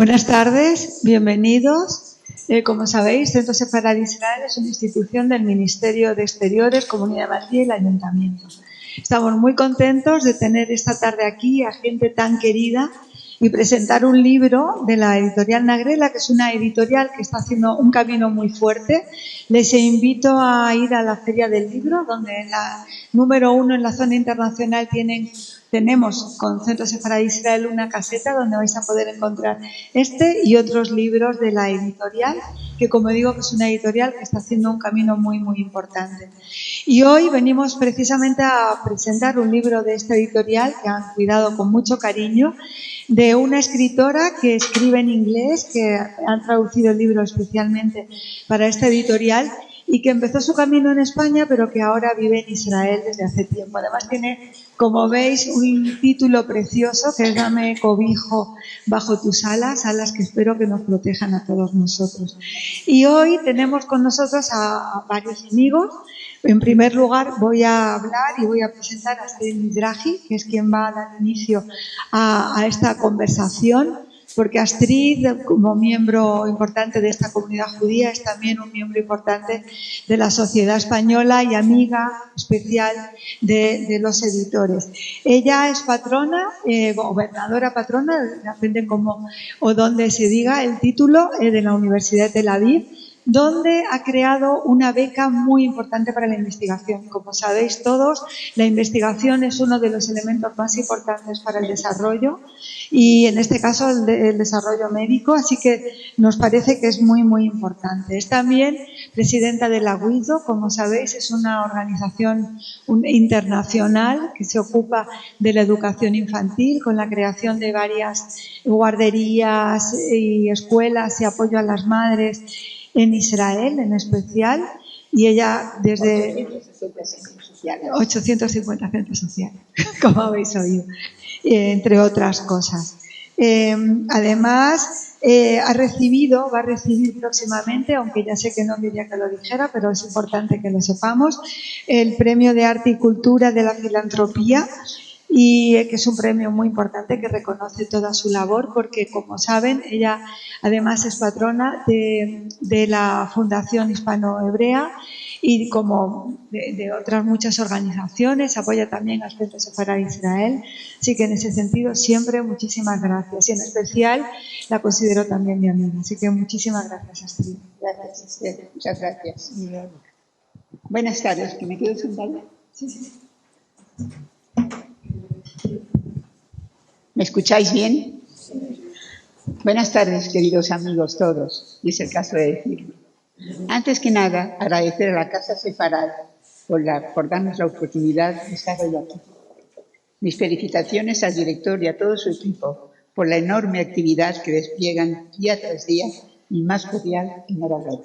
Buenas tardes, bienvenidos. Como sabéis, Centro Sefarad de Israel es una institución del Ministerio de Exteriores, Comunidad de Madrid y el Ayuntamiento. Estamos muy contentos de tener esta tarde aquí a gente tan querida y presentar un libro de la editorial Nagrela, que es una editorial que está haciendo un camino muy fuerte. Les invito a ir a la Feria del Libro, donde en la número 1 en la zona internacional tenemos con Centro Sefarad de Israel una caseta donde vais a poder encontrar este y otros libros de la editorial, que como digo que es una editorial que está haciendo un camino muy muy importante. Y hoy venimos precisamente a presentar un libro de esta editorial que han cuidado con mucho cariño, de una escritora que escribe en inglés, que han traducido el libro especialmente para esta editorial y que empezó su camino en España, pero que ahora vive en Israel desde hace tiempo. Además tiene, como veis, un título precioso que es Dame cobijo bajo tus alas, alas que espero que nos protejan a todos nosotros. Y hoy tenemos con nosotros a varios amigos. En primer lugar voy a hablar y voy a presentar a Astrid Mizrahi, que es quien va a dar inicio a esta conversación, porque Astrid, como miembro importante de esta comunidad judía, es también un miembro importante de la sociedad española y amiga especial de los editores. Ella es patrona, gobernadora patrona, depende cómo o dónde se diga el título, de la Universidad de Tel Aviv, donde ha creado una beca muy importante para la investigación. Como sabéis todos, la investigación es uno de los elementos más importantes para el desarrollo y en este caso el desarrollo médico, así que nos parece que es muy muy importante. Es también presidenta de la WIDO, como sabéis es una organización internacional que se ocupa de la educación infantil con la creación de varias guarderías y escuelas y apoyo a las madres en Israel en especial, y ella desde 850 centros sociales, como habéis oído, entre otras cosas. Además, va a recibir próximamente, aunque ya sé que no quería que lo dijera, pero es importante que lo sepamos, el Premio de Arte y Cultura de la Filantropía, y que es un premio muy importante que reconoce toda su labor, porque como saben ella además es patrona de la Fundación Hispano-Hebrea y como de otras muchas organizaciones, apoya también al Centro Sefarad de Israel, así que en ese sentido siempre muchísimas gracias, y en especial la considero también mi amiga, así que muchísimas gracias, Astrid. Gracias, muchas gracias. Buenas tardes, ¿que me quedo sentada? Sí. ¿Me escucháis bien? Buenas tardes, queridos amigos todos, y es el caso de decirlo. Antes que nada, agradecer a la Casa Sefarad por darnos la oportunidad de estar hoy aquí. Mis felicitaciones al director y a todo su equipo por la enorme actividad que despliegan día tras día, y más cordial enhorabuena.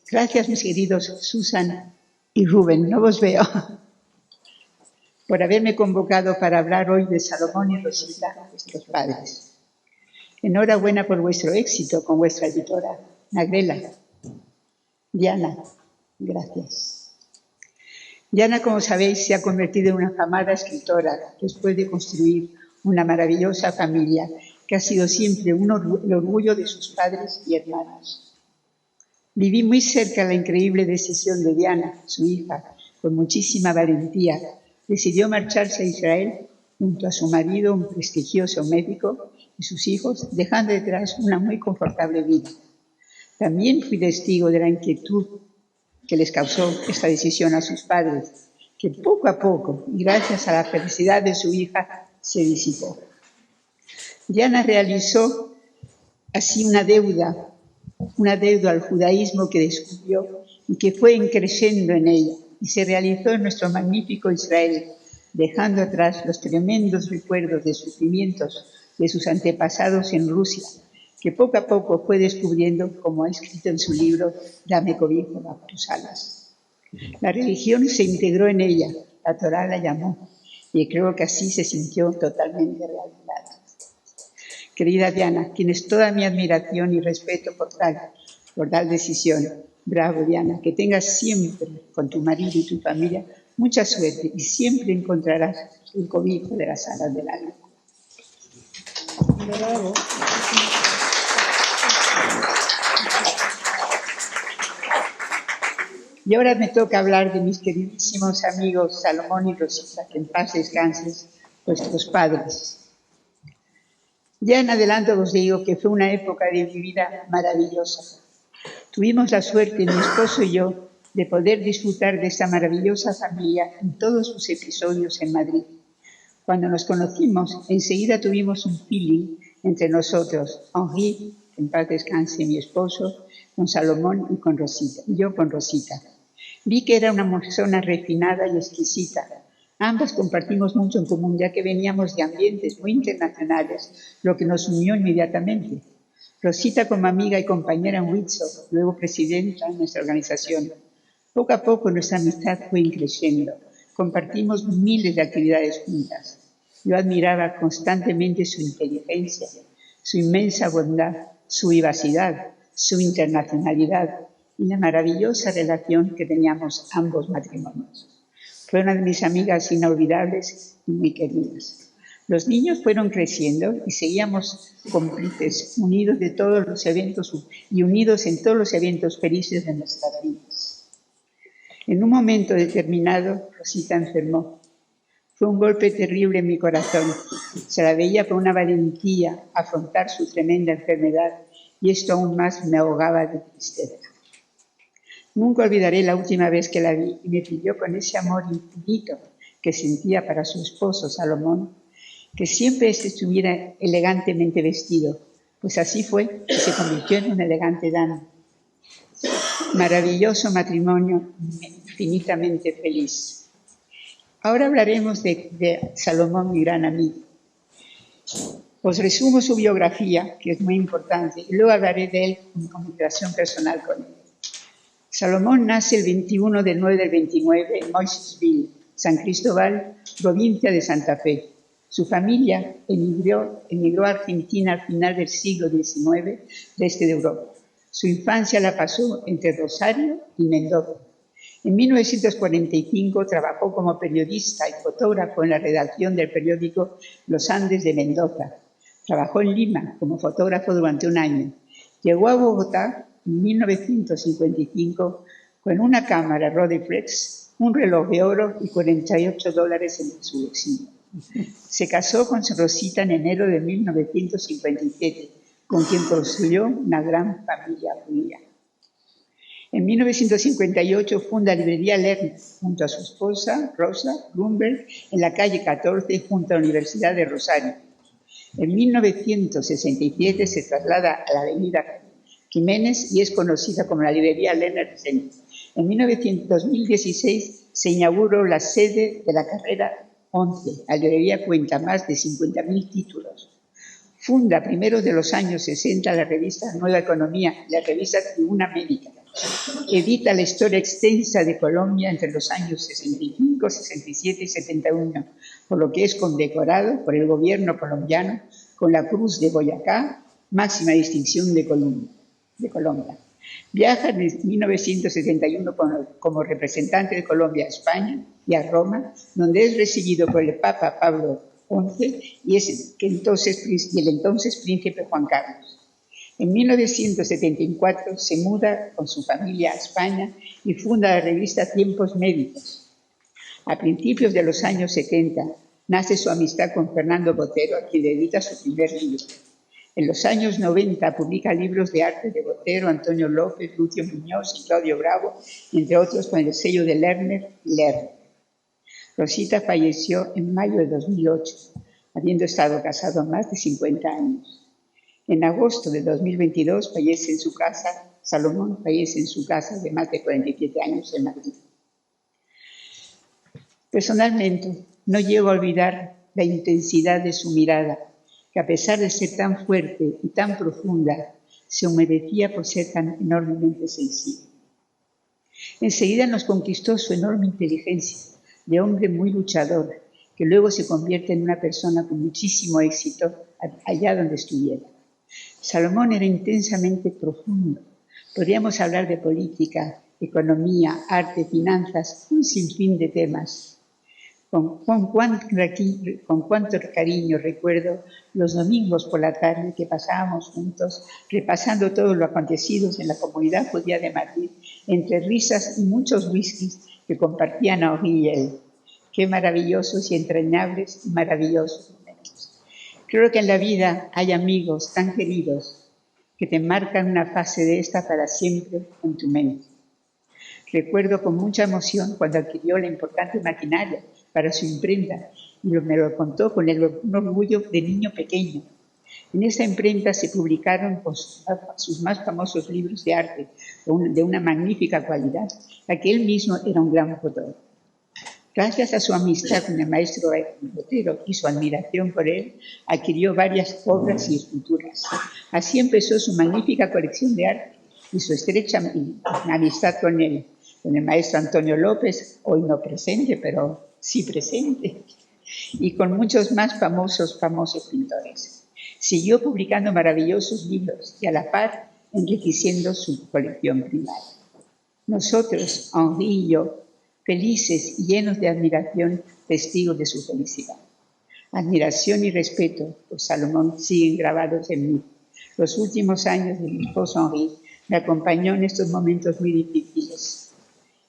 Gracias, mis queridos Susan y Rubén, no os veo, por haberme convocado para hablar hoy de Salomón y Rosita, vuestros padres. Enhorabuena por vuestro éxito con vuestra editora, Nagrela. Diana, gracias. Diana, como sabéis, se ha convertido en una afamada escritora después de construir una maravillosa familia que ha sido siempre el orgullo de sus padres y hermanos. Viví muy cerca la increíble decisión de Diana, su hija, con muchísima valentía. Decidió marcharse a Israel junto a su marido, un prestigioso médico, y sus hijos, dejando detrás una muy confortable vida. También fui testigo de la inquietud que les causó esta decisión a sus padres, que poco a poco, y gracias a la felicidad de su hija, se disipó. Diana realizó así una deuda al judaísmo que descubrió y que fue creciendo en ella, y se realizó en nuestro magnífico Israel, dejando atrás los tremendos recuerdos de sufrimientos de sus antepasados en Rusia, que poco a poco fue descubriendo, como ha escrito en su libro Dame cobijo bajo tus alas. La religión se integró en ella, la Torá la llamó, y creo que así se sintió totalmente realizada. Querida Diana, tienes toda mi admiración y respeto por tal decisión. Bravo, Diana, que tengas siempre con tu marido y tu familia mucha suerte y siempre encontrarás el cobijo de las alas del alma. Bravo. Y ahora me toca hablar de mis queridísimos amigos Salomón y Rosita, que en paz descansen, vuestros padres. Ya en adelanto os digo que fue una época de mi vida maravillosa. Tuvimos la suerte, mi esposo y yo, de poder disfrutar de esta maravillosa familia en todos sus episodios en Madrid. Cuando nos conocimos, enseguida tuvimos un feeling entre nosotros, Henri, en paz descanse, mi esposo, con Salomón y con Rosita, y yo con Rosita. Vi que era una persona refinada y exquisita. Ambas compartimos mucho en común, ya que veníamos de ambientes muy internacionales, lo que nos unió inmediatamente. Rosita como amiga y compañera en Windsor, luego presidenta de nuestra organización. Poco a poco nuestra amistad fue creciendo. Compartimos miles de actividades juntas. Yo admiraba constantemente su inteligencia, su inmensa bondad, su vivacidad, su internacionalidad y la maravillosa relación que teníamos ambos matrimonios. Fue una de mis amigas inolvidables y muy queridas. Los niños fueron creciendo y seguíamos cómplices, unidos de todos los eventos y unidos en todos los eventos felices de nuestras vidas. En un momento determinado, Rosita enfermó. Fue un golpe terrible en mi corazón. Se la veía con una valentía afrontar su tremenda enfermedad y esto aún más me ahogaba de tristeza. Nunca olvidaré la última vez que la vi y me pidió con ese amor infinito que sentía para su esposo Salomón, que siempre estuviera elegantemente vestido, pues así fue que se convirtió en un elegante dama. Maravilloso matrimonio, infinitamente feliz. Ahora hablaremos de Salomón, mi gran amigo. Os resumo su biografía, que es muy importante, y luego hablaré de él en comunicación personal con él. Salomón nace el 21 del 9 del 29 en Moisesville, San Cristóbal, provincia de Santa Fe. Su familia emigró a Argentina al final del siglo XIX desde Europa. Su infancia la pasó entre Rosario y Mendoza. En 1945 trabajó como periodista y fotógrafo en la redacción del periódico Los Andes de Mendoza. Trabajó en Lima como fotógrafo durante un año. Llegó a Bogotá en 1955 con una cámara Rolleiflex, un reloj de oro y $48 en su bolsillo. Se casó con Rosita en enero de 1957, con quien construyó una gran familia judía. En 1958 funda Librería Lerner junto a su esposa, Rosa Grunberg, en la calle 14 junto a la Universidad de Rosario. En 1967 se traslada a la avenida Jiménez y es conocida como la Librería Lerner Center. En 2016 se inauguró la sede de la carrera 11. La librería cuenta más de 50.000 títulos. Funda a primeros de los años 60 la revista Nueva Economía, la revista Tribuna Médica. Edita la historia extensa de Colombia entre los años 65, 67 y 71, por lo que es condecorado por el gobierno colombiano con la Cruz de Boyacá, máxima distinción de Colombia. Viaja en 1971 como representante de Colombia a España y a Roma, donde es recibido por el Papa Pablo XI y el entonces príncipe Juan Carlos. En 1974 se muda con su familia a España y funda la revista Tiempos Médicos. A principios de los años 70 nace su amistad con Fernando Botero, a quien dedica su primer libro. En los años 90 publica libros de arte de Botero, Antonio López, Lucio Muñoz y Claudio Bravo, entre otros con el sello de Lerner. Rosita falleció en mayo de 2008, habiendo estado casado más de 50 años. En agosto de 2022 fallece en su casa, Salomón fallece en su casa de más de 47 años en Madrid. Personalmente, no llego a olvidar la intensidad de su mirada, que a pesar de ser tan fuerte y tan profunda, se humedecía por ser tan enormemente sensible. Enseguida nos conquistó su enorme inteligencia, de hombre muy luchador, que luego se convierte en una persona con muchísimo éxito allá donde estuviera. Salomón era intensamente profundo. Podríamos hablar de política, economía, arte, finanzas, un sinfín de temas. Con cuánto cariño recuerdo los domingos por la tarde que pasábamos juntos repasando todo lo acontecido en la comunidad judía de Madrid, entre risas y muchos whiskies que compartían Henri y él. Qué maravillosos y entrañables y maravillosos momentos. Creo que en la vida hay amigos tan queridos que te marcan una fase de esta para siempre en tu mente. Recuerdo con mucha emoción cuando adquirió la importante maquinaria para su imprenta y me lo contó con un orgullo de niño pequeño. En esa imprenta se publicaron sus más famosos libros de arte de una magnífica calidad, ya que él mismo era un gran fotógrafo. Gracias a su amistad con el maestro Botero y su admiración por él, adquirió varias obras y esculturas. Así empezó su magnífica colección de arte y su estrecha amistad con el maestro Antonio López, hoy no presente, pero sí presente, y con muchos más famosos pintores. Siguió publicando maravillosos libros y a la par enriqueciendo su colección privada. Nosotros, Henri y yo, felices y llenos de admiración, testigos de su felicidad. Admiración y respeto por Salomón siguen grabados en mí. Los últimos años de mi esposo Henri me acompañó en estos momentos muy difíciles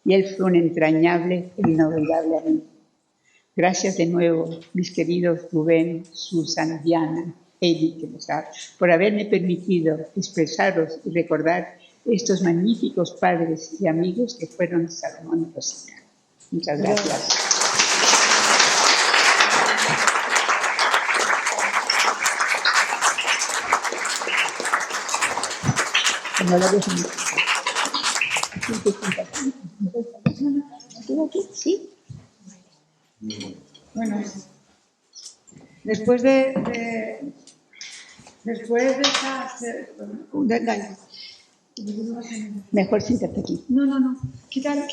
y él fue un entrañable e inolvidable amigo. Gracias de nuevo, mis queridos Rubén, Susan, Diana, Eddie, por haberme permitido expresaros y recordar estos magníficos padres y amigos que fueron Salomón y Rosita. Muchas gracias. ¿Sí? Bueno, después de esa... Mejor siéntate aquí. No. Quítale.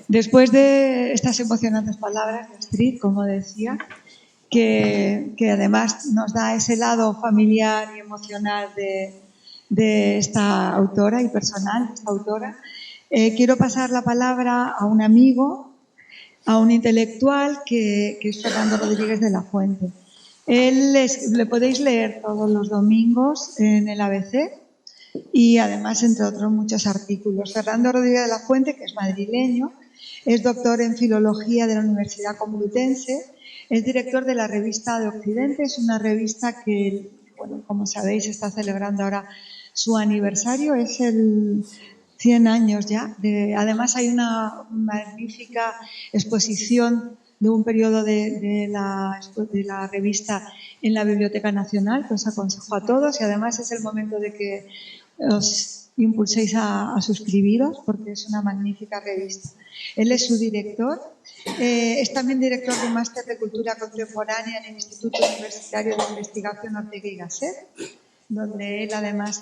Después de estas emocionantes palabras de Astrid, como decía, que además nos da ese lado familiar y emocional de esta autora y personal, esta autora, quiero pasar la palabra a un amigo, a un intelectual que es Fernando Rodríguez de la Fuente. Le podéis leer todos los domingos en el ABC y además, entre otros, muchos artículos. Fernando Rodríguez de la Fuente, que es madrileño, es doctor en Filología de la Universidad Complutense, es director de la revista de Occidente, es una revista que, bueno, como sabéis, está celebrando ahora su aniversario, es el 100 años ya. Además, hay una magnífica exposición de un periodo de la revista en la Biblioteca Nacional, que os aconsejo a todos, y además es el momento de que os impulséis a suscribiros, porque es una magnífica revista. Él es su director, es también director de un máster de Cultura Contemporánea en el Instituto Universitario de Investigación Ortega y Gasset, donde él además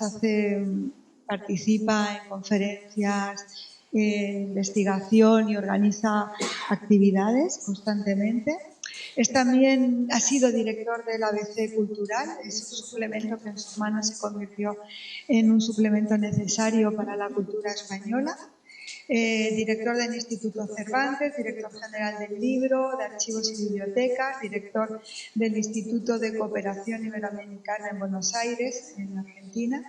participa en conferencias, investigación y organiza actividades constantemente. También ha sido director del ABC Cultural, es un suplemento que en sus manos se convirtió en un suplemento necesario para la cultura española. Director del Instituto Cervantes, director general del Libro, de Archivos y Bibliotecas, director del Instituto de Cooperación Iberoamericana en Buenos Aires, en Argentina.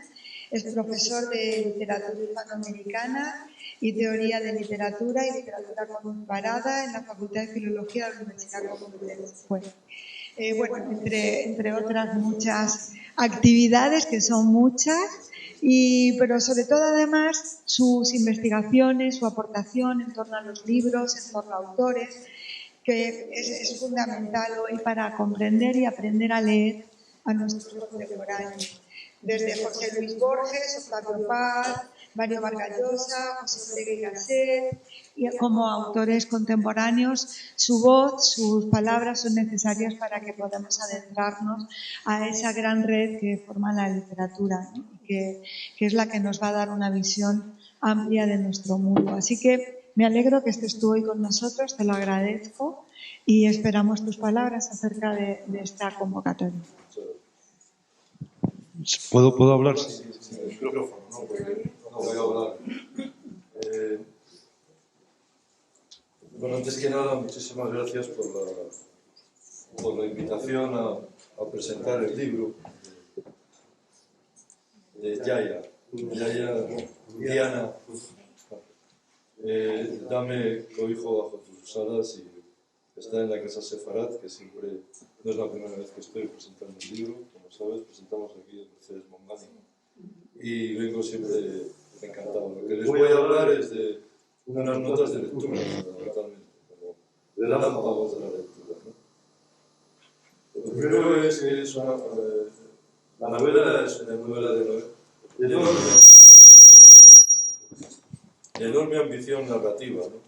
Es profesor de Literatura Hispanoamericana y Teoría de Literatura y Literatura Comparada en la Facultad de Filología de la Universidad Complutense. Bueno, entre otras muchas actividades, que son muchas, pero sobre todo además sus investigaciones, su aportación en torno a los libros, en torno a autores, que es fundamental hoy para comprender y aprender a leer a nuestros contemporáneos. Desde José Luis Borges, Octavio Paz, Mario Vargas Llosa, José Ortega y Gasset, y como autores contemporáneos, su voz, sus palabras son necesarias para que podamos adentrarnos a esa gran red que forma la literatura, ¿no? que es la que nos va a dar una visión amplia de nuestro mundo. Así que Me alegro que estés tú hoy con nosotros, te lo agradezco y esperamos tus palabras acerca de esta convocatoria. ¿Puedo hablar? Sí, el micrófono, ¿no? Porque no voy a hablar. Bueno, antes que nada, muchísimas gracias por la invitación a presentar el libro de Yaya Diana. Dame cobijo bajo tus alas, y está en la Casa Sefarat, que siempre no es la primera vez que estoy presentando el libro. Como sabes, presentamos aquí el Mercedes Mongani y vengo siempre encantado. Lo que les voy a hablar es de unas notas de lectura, fundamentalmente, como relámpagos de la lectura, ¿no? Lo primero es que es la novela es una novela de enorme ambición narrativa, ¿no?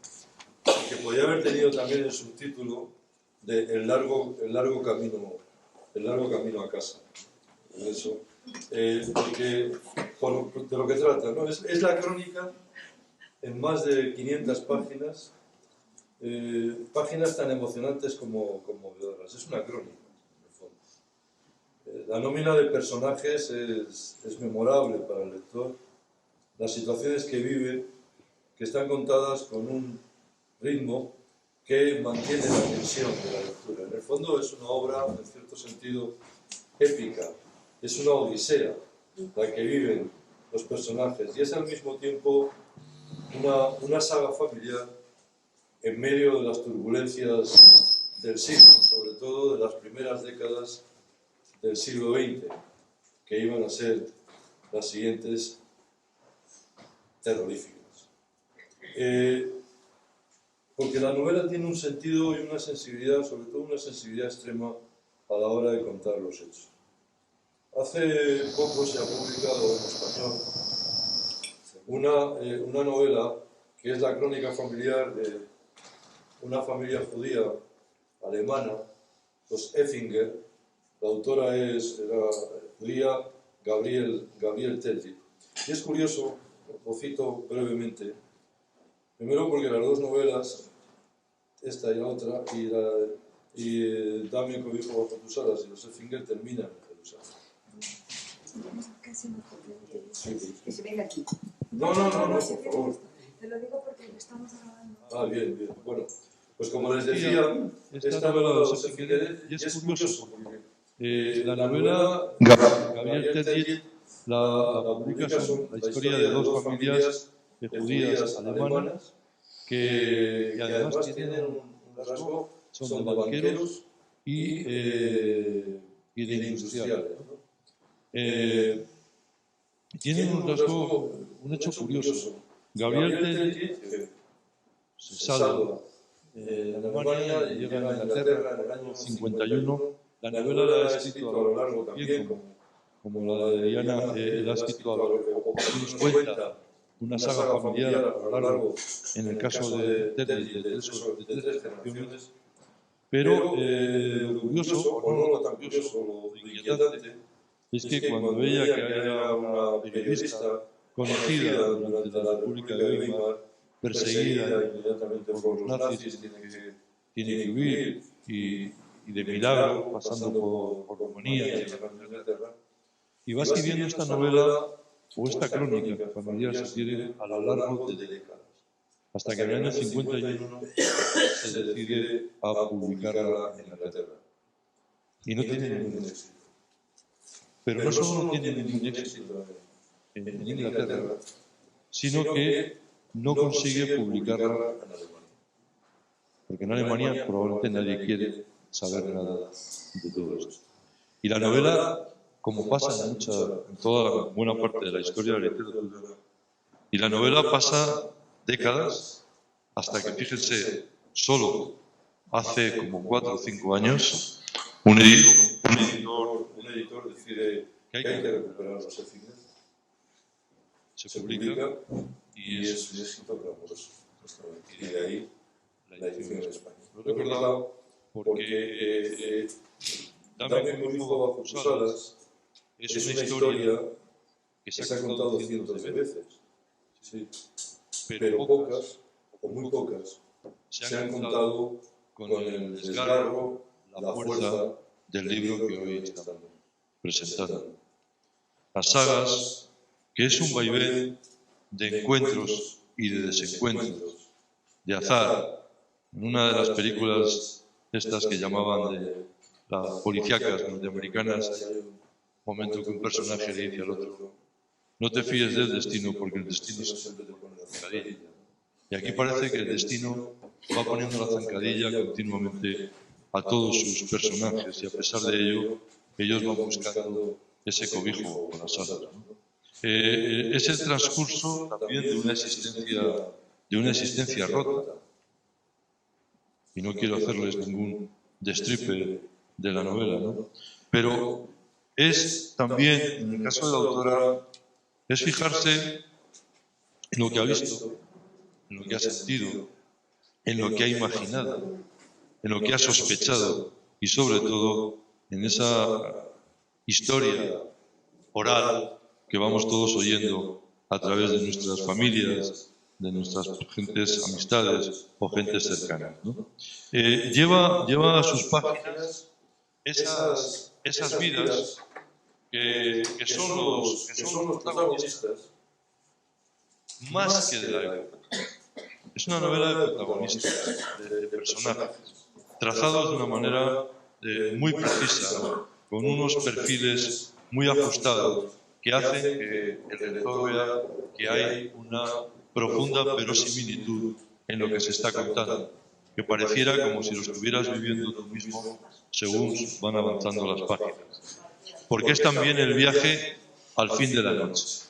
Que podría haber tenido también el subtítulo de el largo camino a casa. Eso, porque de lo que trata, ¿no? Es la crónica en más de 500 páginas, páginas tan emocionantes como conmovedoras. Es una crónica, en el fondo. La nómina de personajes es memorable para el lector. Las situaciones que viven, que están contadas con un ritmo que mantiene la tensión de la lectura. En el fondo es una obra, en cierto sentido, épica. Es una odisea la que viven los personajes, y es al mismo tiempo una saga familiar en medio de las turbulencias del siglo, sobre todo de las primeras décadas del siglo XX, que iban a ser las siguientes terroríficas. Porque la novela tiene un sentido y una sensibilidad, sobre todo una sensibilidad extrema a la hora de contar los hechos. Hace poco se ha publicado en español una novela que es la crónica familiar de una familia judía alemana, los Effinger. La autora era judía Gabriel Telly. Y es curioso, lo cito brevemente, primero porque las dos novelas, esta y la otra, y Dame cobijo bajo tus alas y los Effinger, terminan en Jerusalén. Casi no comprendo. Sí. Que se venga aquí. No, por favor. Te lo digo porque estamos grabando. Ah, bien. Bueno, pues como les decía, esta novela de los Effinger es curioso porque la novela Gabriel Telly la publica son la historia de dos familias judías alemanas que además tienen un rasgo, son de banqueros y de industriales. Tienen un rasgo, un hecho curioso. Gabriel Telly se salva en Alemania y llega a Inglaterra en el año 51. La novela la ha escrito a lo largo también, como la de Diana, la ha escrito a lo largo. Nos cuenta una saga familiar a lo largo, en el caso de Telly, de tres generaciones. Pero lo curioso, o no lo tan curioso, lo inquietante, es que cuando ella, que era una periodista conocida durante la República de Weimar, perseguida inmediatamente por los nazis, tiene que huir y de milagro, pasando por Rumanía y Inglaterra, y va escribiendo esta novela o esta crónica familiar, si quiere, a lo largo de décadas, hasta que en el año 51 se decide a publicarla en Inglaterra. Y no tiene ningún éxito. Pero no solo no tiene ningún éxito en Inglaterra, sino que no consigue publicarla en Alemania. Porque en Alemania probablemente nadie quiere saber nada de todo esto. Y la novela, como pasa en toda la buena parte de la historia de la literatura, y la novela pasa décadas hasta que, fíjense, solo hace como 4 o 5 años, un editor decide que hay que recuperar los Effinger. Se publica y es un éxito clamoroso. Y de ahí la edición en España. Lo he recordado porque Dame cobijo bajo tus alas es una historia que se ha contado cientos de veces, sí, pero pocas o muy pocas, se han contado con el desgarro, la fuerza del libro que hoy estamos presentando. Las sagas, que es un vaivén de encuentros y de desencuentros, de azar. En una de las películas estas que llamaban de las policíacas norteamericanas, hay un momento que un personaje le dice al otro: no te fíes del destino, porque el destino siempre te pone la zancadilla. Y aquí parece que el destino va poniendo la zancadilla continuamente a todos sus personajes, y a pesar de ello, ellos van buscando ese cobijo con las alas, ¿no? Es el transcurso también de una existencia rota. Y no quiero hacerles ningún destripe de la novela, ¿no? Pero es también, en el caso de la autora, es fijarse en lo que ha visto, en lo que ha sentido, en lo que ha imaginado, en lo que ha sospechado y sobre todo en esa historia oral que vamos todos oyendo a través de nuestras familias, de nuestras gentes, amistades o gentes cercanas, ¿no? Lleva a sus páginas esas vidas que son los protagonistas más que de la época. Es una novela de protagonistas, de personajes, trazados de una manera muy precisa, ¿no? Con unos perfiles muy ajustados que hacen que el lector vea que hay una profunda verosimilitud en lo que se está contando, que pareciera como si lo estuvieras viviendo tú mismo según van avanzando las páginas. Porque es también el viaje al fin de la noche,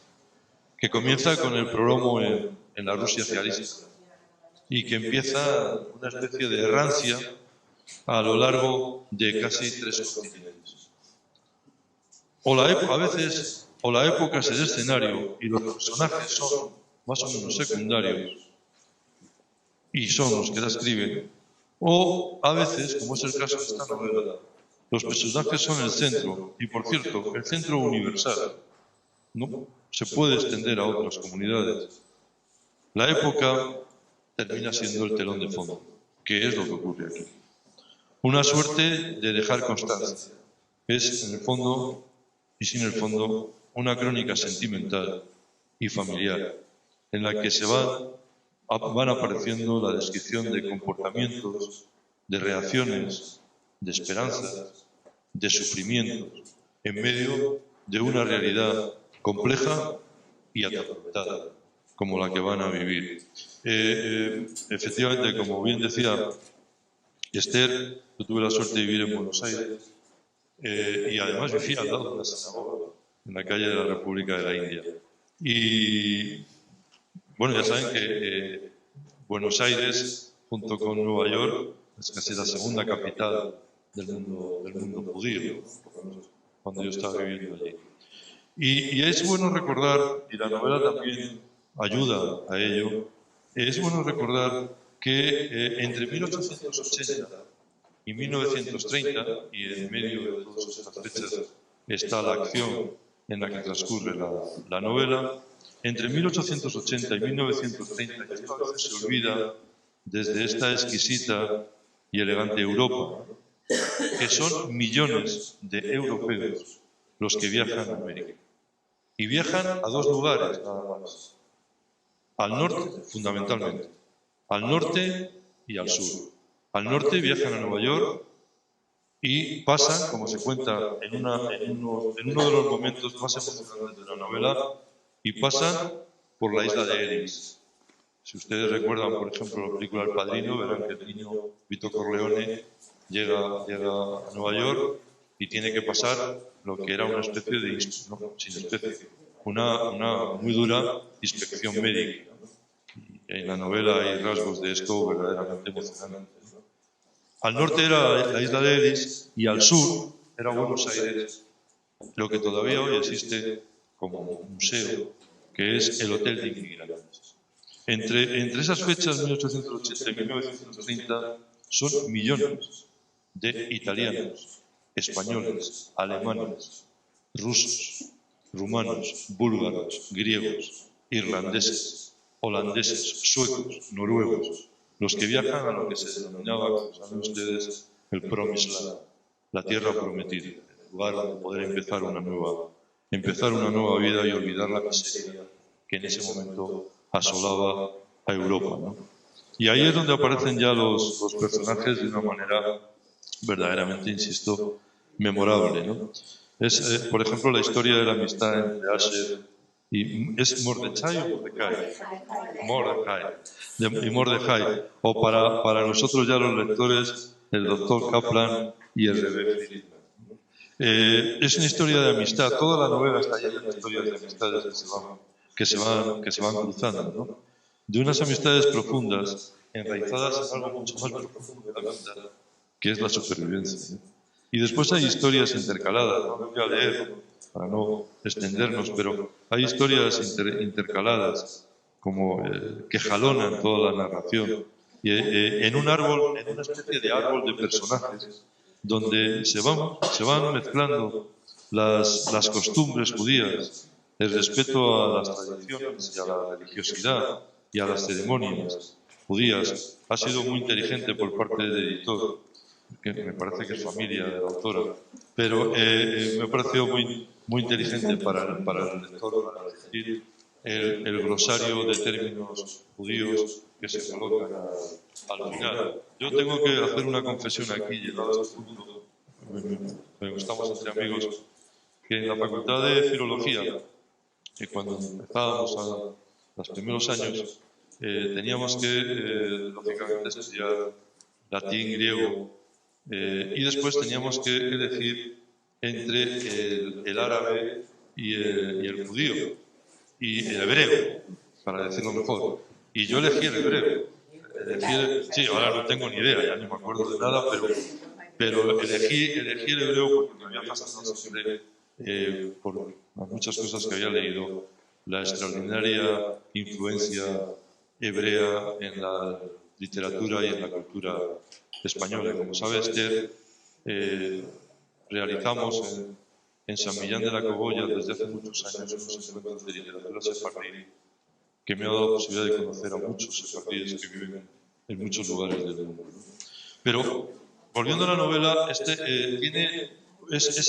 que comienza con el prólogo en la Rusia zarista y que empieza una especie de errancia a lo largo de casi 3 continentes. A la época es el escenario y los personajes son más o menos secundarios y son los que la escriben, o a veces, como es el caso de esta novela, los personajes son el centro, y por cierto, el centro universal, ¿no? Se puede extender a otras comunidades. La época termina siendo el telón de fondo, que es lo que ocurre aquí. Una suerte de dejar constancia. Es, en el fondo, y sin el fondo, una crónica sentimental y familiar, en la que se van apareciendo la descripción de comportamientos, de reacciones, de esperanzas, de sufrimientos, en medio de una realidad compleja y atormentada, como la que van a vivir. Efectivamente, como bien decía Esther, yo tuve la suerte de vivir en Buenos Aires y además vivía al lado de la sinagoga, en la calle de la República de la India. Y bueno, ya saben que Buenos Aires, junto con Nueva York, es casi la segunda capital del mundo judío, cuando yo estaba viviendo allí. Y es bueno recordar, y la novela también ayuda a ello, es bueno recordar que entre 1880 y 1930, y en medio de todas estas fechas está la acción en la que transcurre la novela, entre 1880 y 1930, y esto a veces se olvida desde esta exquisita y elegante Europa, que son millones de europeos los que viajan a América. Y viajan a 2 lugares nada más. Al norte, fundamentalmente. Al norte y al sur. Al norte viajan a Nueva York y pasan, como se cuenta en uno de los momentos más emocionantes de la novela, y pasan por la isla de Ellis. Si ustedes recuerdan, por ejemplo, la película El Padrino, verán que el niño Vito Corleone llega a Nueva York y tiene que pasar lo que era una especie de, una muy dura inspección médica. Y en la novela hay rasgos de esto verdaderamente emocionantes. Al norte era la isla de Ellis y al sur era Buenos Aires, lo que todavía hoy existe como museo, que es el Hotel de Inmigrantes. Entre esas fechas, 1880 y 1930, son millones de italianos, españoles, alemanes, rusos, rumanos, búlgaros, griegos, irlandeses, holandeses, suecos, noruegos, los que viajan a lo que se denominaba, como saben ustedes, el Promised Land, la tierra prometida, el lugar donde poder empezar una nueva vida y olvidar la miseria que en ese momento asolaba a Europa, ¿no? Y ahí es donde aparecen ya los personajes de una manera verdaderamente, insisto, memorable, ¿no? Es, por ejemplo, la historia de la amistad entre Asher y... ¿Es Mordecai o Mordecai? Mordecai. O para nosotros ya los lectores, el doctor Kaplan y el Rebbe Friedman. Es una historia de amistad. Toda la novela está llena de historias de amistades que se van cruzando, ¿no? De unas amistades profundas, enraizadas en algo mucho más profundo de la vida, que es la supervivencia, ¿no? Y después hay historias intercaladas, no voy a leer para no extendernos, pero hay historias intercaladas como que jalonan toda la narración y, en un árbol, en una especie de árbol de personajes donde se van mezclando las costumbres judías, el respeto a las tradiciones y a la religiosidad y a las ceremonias judías. Ha sido muy inteligente por parte del editor, que me parece que es familia de la autora, pero me ha parecido muy inteligente para el lector, para decir el glosario de términos judíos que se colocan al final. Yo tengo que hacer una confesión aquí, llegado a este punto, estamos entre amigos, que en la Facultad de Filología, que cuando empezábamos a los primeros años, teníamos que, lógicamente, estudiar latín, griego, y después teníamos que elegir entre el árabe y el judío, y el hebreo, para decirlo mejor. Y yo elegí el hebreo. Sí, ahora no tengo ni idea, ya ni me acuerdo de nada, pero elegí el hebreo porque me había fascinado siempre por muchas cosas que había leído, la extraordinaria influencia hebrea en la literatura y en la cultura española. Como sabe Esther, realizamos en San Millán de la Cogolla desde hace muchos años unos encuentros de literatura sefardí que me ha dado la posibilidad de conocer a muchos sefardíes que viven en muchos lugares del mundo. Pero, volviendo a la novela, es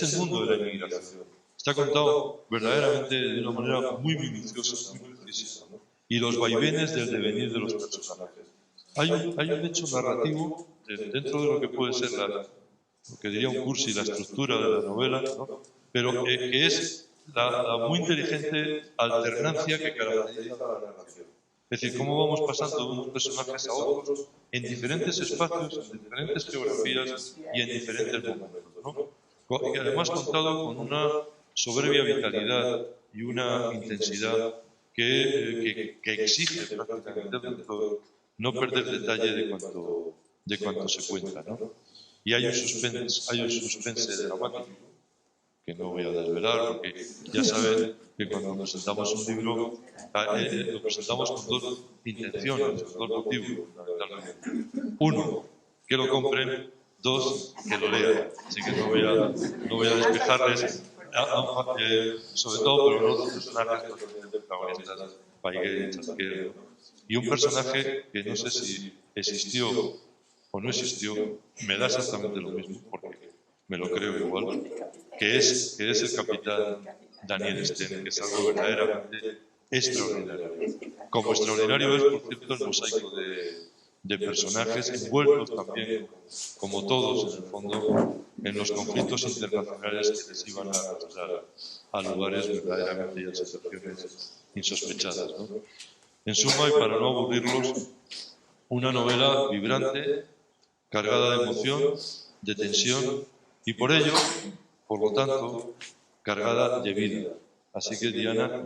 el mundo de la inmigración. Está contado verdaderamente de una manera muy minuciosa, muy precisa, ¿no? Y los vaivenes del devenir de los personajes. Hay un hecho narrativo dentro de lo que puede ser lo que diría un cursi, la estructura de la novela, ¿no? Pero que es la muy inteligente alternancia que caracteriza la narración. Es decir, cómo vamos pasando de unos personajes a otros en diferentes espacios, en diferentes geografías y en diferentes momentos, ¿no? Y además contado con una soberbia vitalidad y una intensidad que exige prácticamente del lector no perder detalle de cuanto se cuenta, ¿no? Y hay un suspense dramático que no voy a desvelar, porque ya saben que cuando presentamos un libro lo presentamos con dos intenciones, dos motivos, fundamentalmente. Uno, que lo compren; dos, que lo lean. Así que no voy a despejarles, sobre todo por los otros personajes, protagonistas, Paiguer y Chasquero, y un personaje que no sé si existió o no existió, me da exactamente lo mismo, porque me lo creo igual, que es el capitán Daniel Stern, que es algo verdaderamente extraordinario. Como extraordinario es, por cierto, el mosaico de personajes envueltos también, como todos en el fondo, en los conflictos internacionales que les iban a arrastrar a lugares verdaderamente y a situaciones insospechadas, ¿no? En suma, y para no aburrirlos, una novela vibrante, cargada de emoción, de tensión, y por ello, por lo tanto, cargada de vida. Así que, Diana...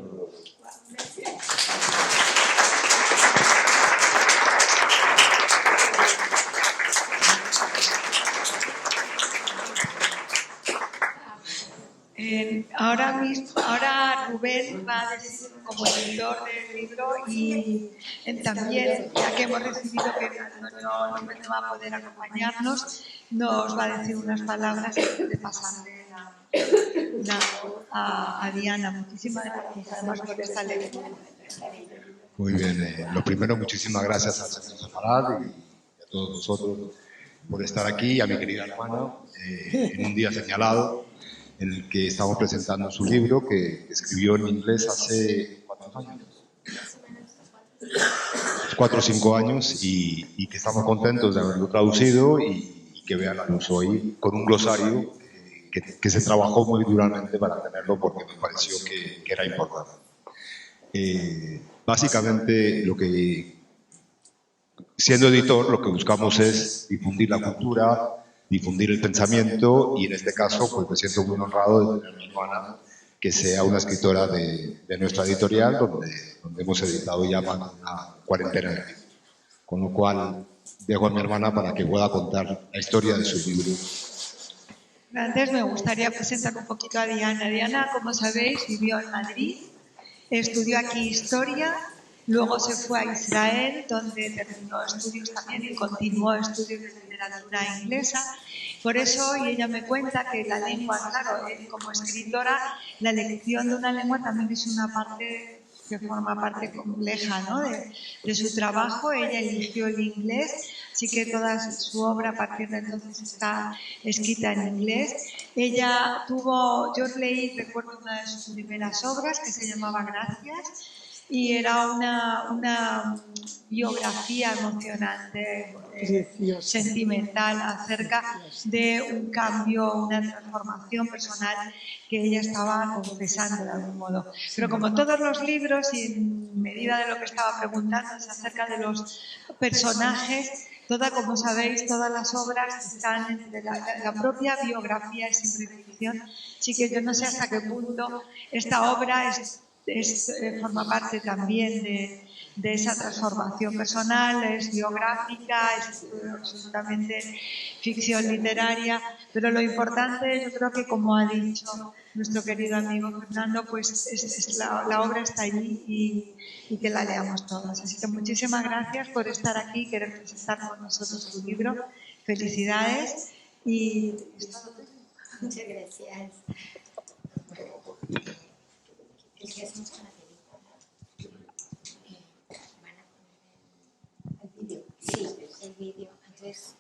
Ahora Rubén va a decir como editor del libro y también, ya que hemos recibido que Antonio López no va a poder acompañarnos, nos va a decir unas palabras de pasarle a Diana. Muchísimas gracias además por esta lectura. Muy bien, lo primero, muchísimas gracias al Centro Sefarad y a todos vosotros por estar aquí, y a mi querida hermana, en un día señalado en el que estamos presentando su libro que escribió en inglés hace ¿cuántos años? 4 o 5 años, y que estamos contentos de haberlo traducido y que vean la luz hoy con un glosario que se trabajó muy duramente para tenerlo, porque me pareció que era importante. Básicamente, siendo editor, lo que buscamos es difundir la cultura, difundir el pensamiento, y en este caso pues me siento muy honrado de tener a mi hermana que sea una escritora de nuestra editorial, donde hemos editado ya más de una cuarentena de libros. Con lo cual dejo a mi hermana para que pueda contar la historia de su libro. Antes me gustaría presentar un poquito a Diana. Diana, como sabéis, vivió en Madrid, estudió aquí historia, luego se fue a Israel, donde terminó estudios también y continuó estudios de literatura inglesa. Por eso, y ella me cuenta que la lengua, claro, como escritora, la elección de una lengua también es una parte que forma parte compleja, ¿no?, de su trabajo. Ella eligió el inglés, así que toda su obra a partir de entonces está escrita en inglés. Ella yo leí, recuerdo una de sus primeras obras que se llamaba Gracias, y era una biografía emocionante, sentimental, acerca de un cambio, una transformación personal que ella estaba confesando de algún modo. Pero como todos los libros, y en medida de lo que estaba preguntando acerca de los personajes, como sabéis, todas las obras están, la propia biografía es siempre ficción, así que yo no sé hasta qué punto esta obra forma parte también de esa transformación personal, es biográfica, es absolutamente ficción literaria, pero lo importante, yo creo que, como ha dicho nuestro querido amigo Fernando, pues la obra está allí y que la leamos todos. Así que muchísimas gracias por estar aquí y querer presentar con nosotros tu libro. Felicidades y muchas gracias. ¿El que hacemos con la película? ¿Van a poner el vídeo? Sí, el vídeo. Entonces,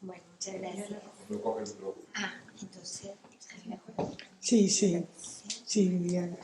bueno, muchas gracias. Entonces, Sí, sí. Sí, Viviana.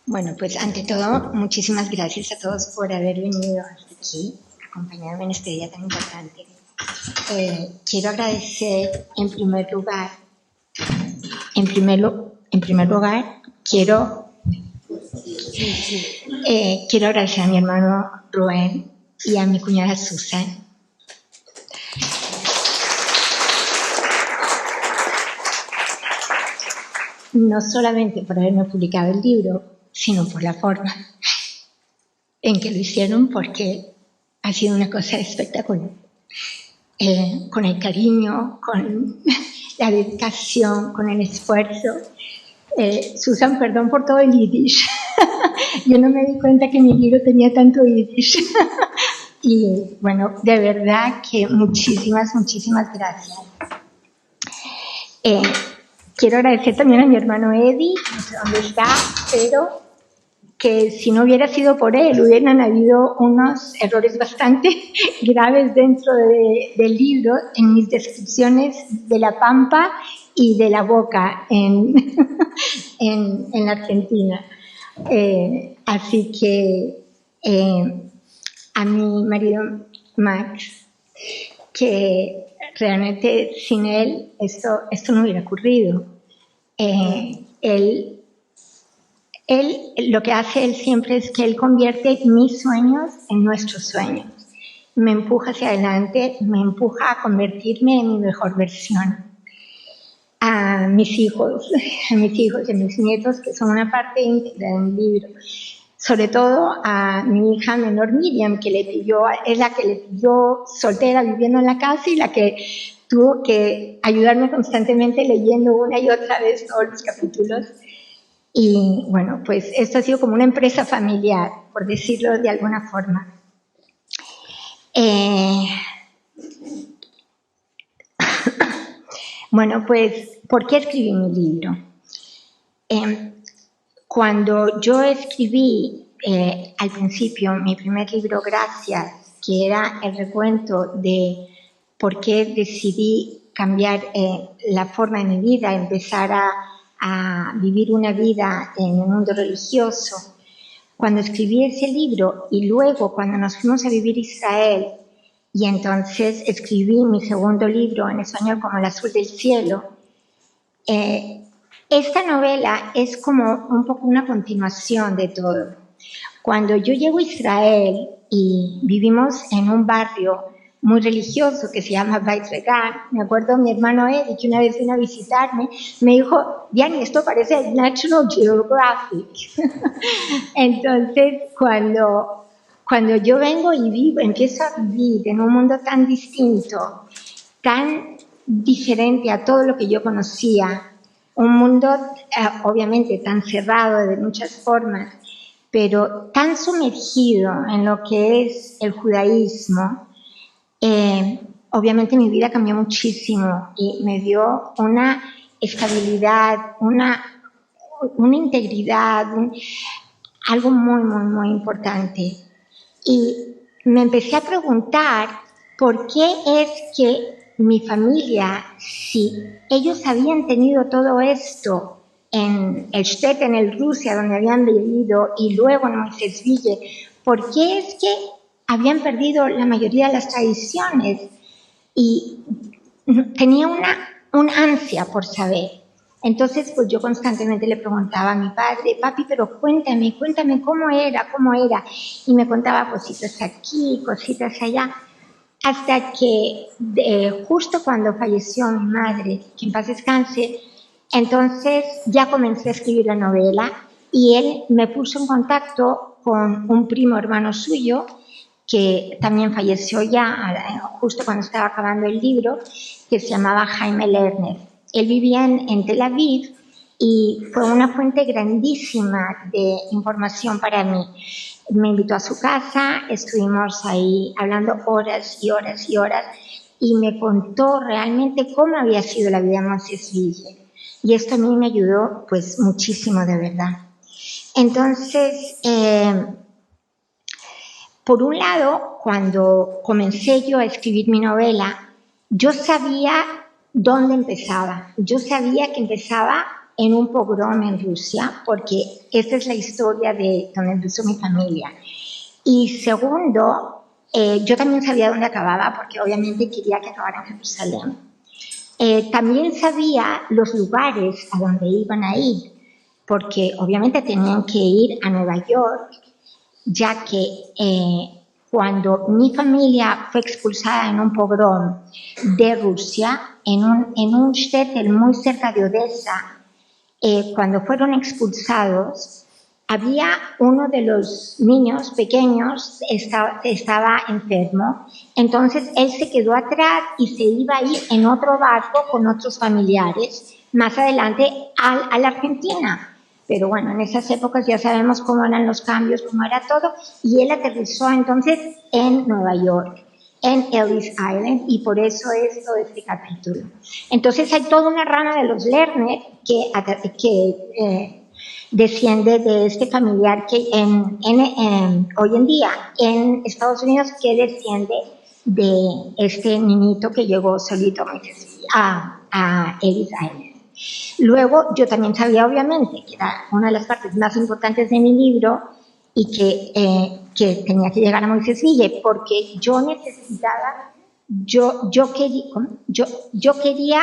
Bueno, pues ante todo, muchísimas gracias a todos por haber venido hasta aquí, acompañarme en este día tan importante. Quiero agradecer en primer lugar, quiero agradecer a mi hermano Rubén y a mi cuñada Susan. No solamente por haberme publicado el libro, sino por la forma en que lo hicieron, porque ha sido una cosa espectacular. Con el cariño, con la dedicación, con el esfuerzo. Susan, perdón por todo el yiddish. Yo no me di cuenta que mi libro tenía tanto yiddish. Y bueno, de verdad que muchísimas gracias. Quiero agradecer también a mi hermano Eddie, no sé dónde está, pero que si no hubiera sido por él, hubieran habido unos errores bastante graves dentro del libro, en mis descripciones de la Pampa y de la Boca en la Argentina. Así que a mi marido Max, que realmente sin él esto no hubiera ocurrido. Él lo que hace él siempre es que él convierte mis sueños en nuestros sueños. Me empuja hacia adelante, me empuja a convertirme en mi mejor versión. A mis hijos y a mis nietos, que son una parte íntegra de mi libro. Sobre todo a mi hija menor Miriam, es la que le pilló soltera viviendo en la casa y la que tuvo que ayudarme constantemente leyendo una y otra vez todos los capítulos. Y bueno, pues esto ha sido como una empresa familiar, por decirlo de alguna forma. Bueno, pues, ¿por qué escribí mi libro? Cuando yo escribí al principio mi primer libro, Gracias, que era el recuento de por qué decidí cambiar la forma de mi vida, empezar a vivir una vida en el mundo religioso. Cuando escribí ese libro y luego cuando nos fuimos a vivir a Israel y entonces escribí mi segundo libro en español como El azul del cielo, esta novela es como un poco una continuación de todo. Cuando yo llego a Israel y vivimos en un barrio muy religioso que se llama Beit Regan, me acuerdo mi hermano Eddie, que una vez vino a visitarme, me dijo, Diani, esto parece National Geographic. Entonces, cuando yo vengo y empiezo a vivir en un mundo tan distinto, tan diferente a todo lo que yo conocía, un mundo obviamente tan cerrado de muchas formas, pero tan sumergido en lo que es el judaísmo, obviamente mi vida cambió muchísimo y me dio una estabilidad, una integridad, algo muy importante. Y me empecé a preguntar por qué es que mi familia, si ellos habían tenido todo esto en el Stettin, en Rusia, donde habían vivido, y luego en Moisésville, ¿por qué es que habían perdido la mayoría de las tradiciones? Y tenía una ansia por saber. Entonces, pues yo constantemente le preguntaba a mi padre, papi, pero cuéntame cómo era. Y me contaba cositas aquí, cositas allá. Hasta que justo cuando falleció mi madre, que en paz descanse, entonces ya comencé a escribir la novela y él me puso en contacto con un primo hermano suyo que también falleció ya justo cuando estaba acabando el libro, que se llamaba Jaime Lerner. Él vivía en Tel Aviv y fue una fuente grandísima de información para mí. Me invitó a su casa, estuvimos ahí hablando horas y horas y horas y me contó realmente cómo había sido la vida de Moncesville. Y esto a mí me ayudó pues muchísimo, de verdad. Entonces, por un lado, cuando comencé yo a escribir mi novela, yo sabía dónde empezaba. Yo sabía que empezaba en un pogrom en Rusia, porque esta es la historia de donde empezó mi familia. Y segundo, yo también sabía dónde acababa, porque obviamente quería que acabara en Jerusalén. También sabía los lugares a donde iban a ir, porque obviamente tenían que ir a Nueva York, ya que cuando mi familia fue expulsada en un pogrom de Rusia, en un shtetl muy cerca de Odessa, cuando fueron expulsados, había uno de los niños pequeños estaba enfermo, entonces él se quedó atrás y se iba a ir en otro barco con otros familiares más adelante a la Argentina. Pero bueno, en esas épocas ya sabemos cómo eran los cambios, cómo era todo, y él aterrizó entonces en Nueva York, en Ellis Island, y por eso es todo este capítulo. Entonces hay toda una rama de los Lerner que desciende de este familiar que hoy en día en Estados Unidos, que desciende de este niñito que llegó solito a Ellis Island. Luego, yo también sabía, obviamente, que era una de las partes más importantes de mi libro y que tenía que llegar a Moncesville, porque yo necesitaba, yo quería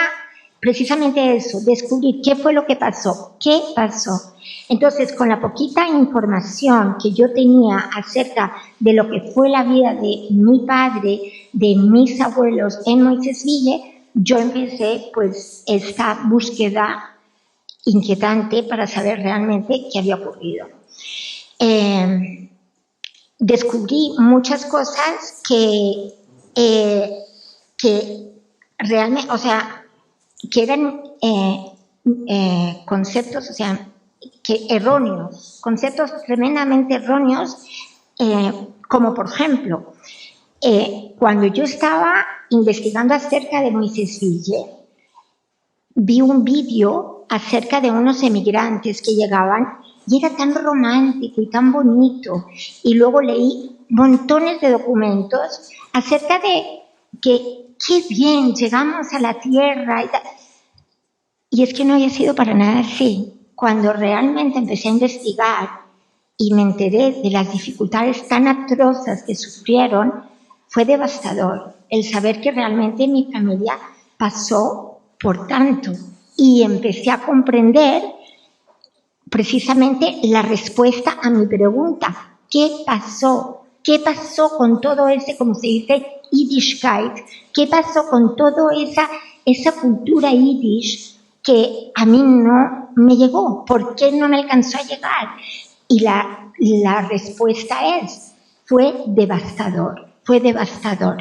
precisamente eso, descubrir qué fue lo que pasó, qué pasó. Entonces, con la poquita información que yo tenía acerca de lo que fue la vida de mi padre, de mis abuelos en Moncesville, yo empecé pues esta búsqueda inquietante para saber realmente qué había ocurrido. Descubrí muchas cosas que realmente, o sea, que eran conceptos, o sea, que erróneos, conceptos tremendamente erróneos, como por ejemplo, cuando yo estaba investigando acerca de Moncesville, vi un vídeo acerca de unos emigrantes que llegaban y era tan romántico y tan bonito, y luego leí montones de documentos acerca de que qué bien, llegamos a la tierra y es que no había sido para nada así. Cuando realmente empecé a investigar y me enteré de las dificultades tan atrozas que sufrieron, fue devastador el saber que realmente mi familia pasó por tanto, y empecé a comprender precisamente la respuesta a mi pregunta: ¿qué pasó? ¿Qué pasó con todo ese, como se dice, Yiddishkeit? ¿Qué pasó con toda esa cultura yiddish que a mí no me llegó? ¿Por qué no me alcanzó a llegar? Y la respuesta fue devastador, fue devastador.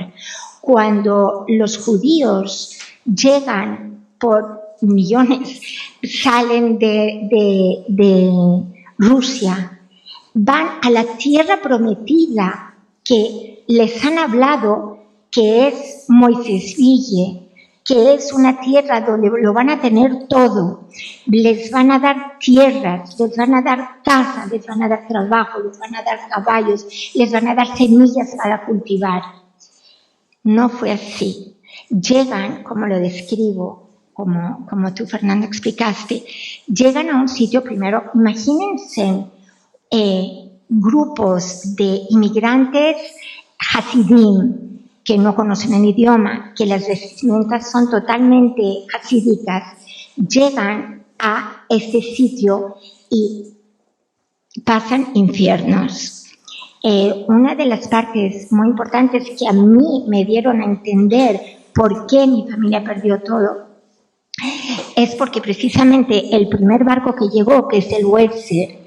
Cuando los judíos llegan por millones, salen de Rusia, van a la tierra prometida que les han hablado, que es Moncesville, que es una tierra donde lo van a tener todo. Les van a dar tierras, les van a dar casa, les van a dar trabajo, les van a dar caballos, les van a dar semillas para cultivar. No fue así. Llegan, como lo describo, como tú, Fernando, explicaste, llegan a un sitio primero, imagínense, grupos de inmigrantes hasidim, que no conocen el idioma, que las vestimentas son totalmente hasídicas, llegan a este sitio y pasan infiernos. Una de las partes muy importantes que a mí me dieron a entender por qué mi familia perdió todo es porque precisamente el primer barco que llegó, que es el Welser,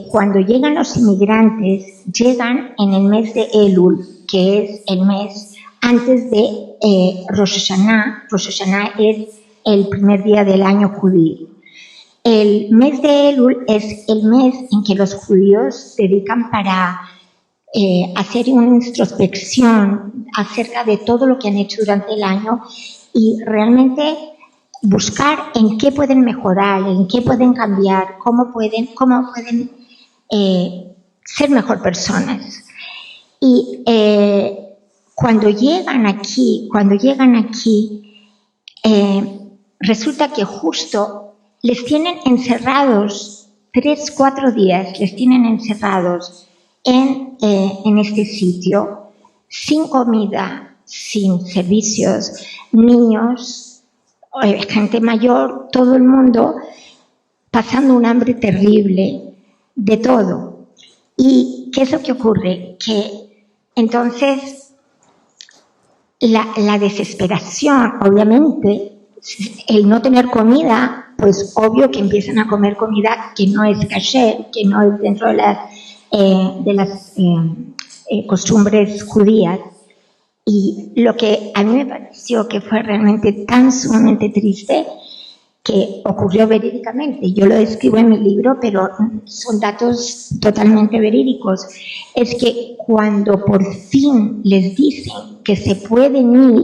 cuando llegan los inmigrantes, llegan en el mes de Elul, que es el mes antes de Rosh Hashanah. Rosh Hashanah es el primer día del año judío. el mes de Elul es el mes en que los judíos dedican para hacer una introspección acerca de todo lo que han hecho durante el año y realmente buscar en qué pueden mejorar, en qué pueden cambiar, cómo pueden ser mejor personas. Y cuando llegan aquí, resulta que justo les tienen encerrados 3-4 días, les tienen encerrados en este sitio, sin comida, sin servicios, niños, gente mayor, todo el mundo pasando un hambre terrible, de todo. ¿Y qué es lo que ocurre? Que entonces la desesperación, obviamente, el no tener comida, pues obvio que empiezan a comer comida que no es kasher, que no es dentro de las costumbres judías. Y lo que a mí me pareció que fue realmente tan sumamente triste, que ocurrió verídicamente, yo lo describo en mi libro, pero son datos totalmente verídicos, es que cuando por fin les dicen que se pueden ir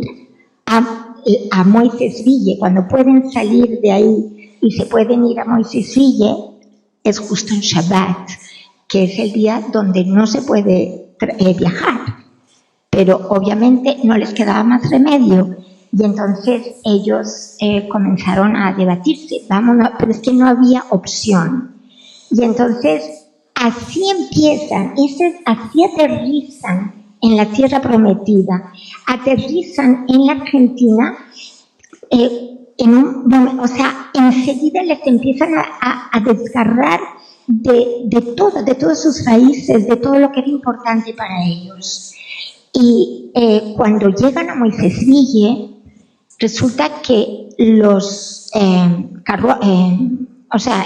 a Moisés-Ville, cuando pueden salir de ahí y se pueden ir a Moisés-Ville, es justo en Shabbat, que es el día donde no se puede viajar, pero obviamente no les quedaba más remedio. Y entonces ellos comenzaron a debatirse, vámonos, pero es que no había opción. Y entonces así empiezan, así aterrizan en la tierra prometida, aterrizan en la Argentina, enseguida les empiezan a desgarrar de todas sus raíces, de todo lo que era importante para ellos. Y cuando llegan a Moisés-Ville, resulta que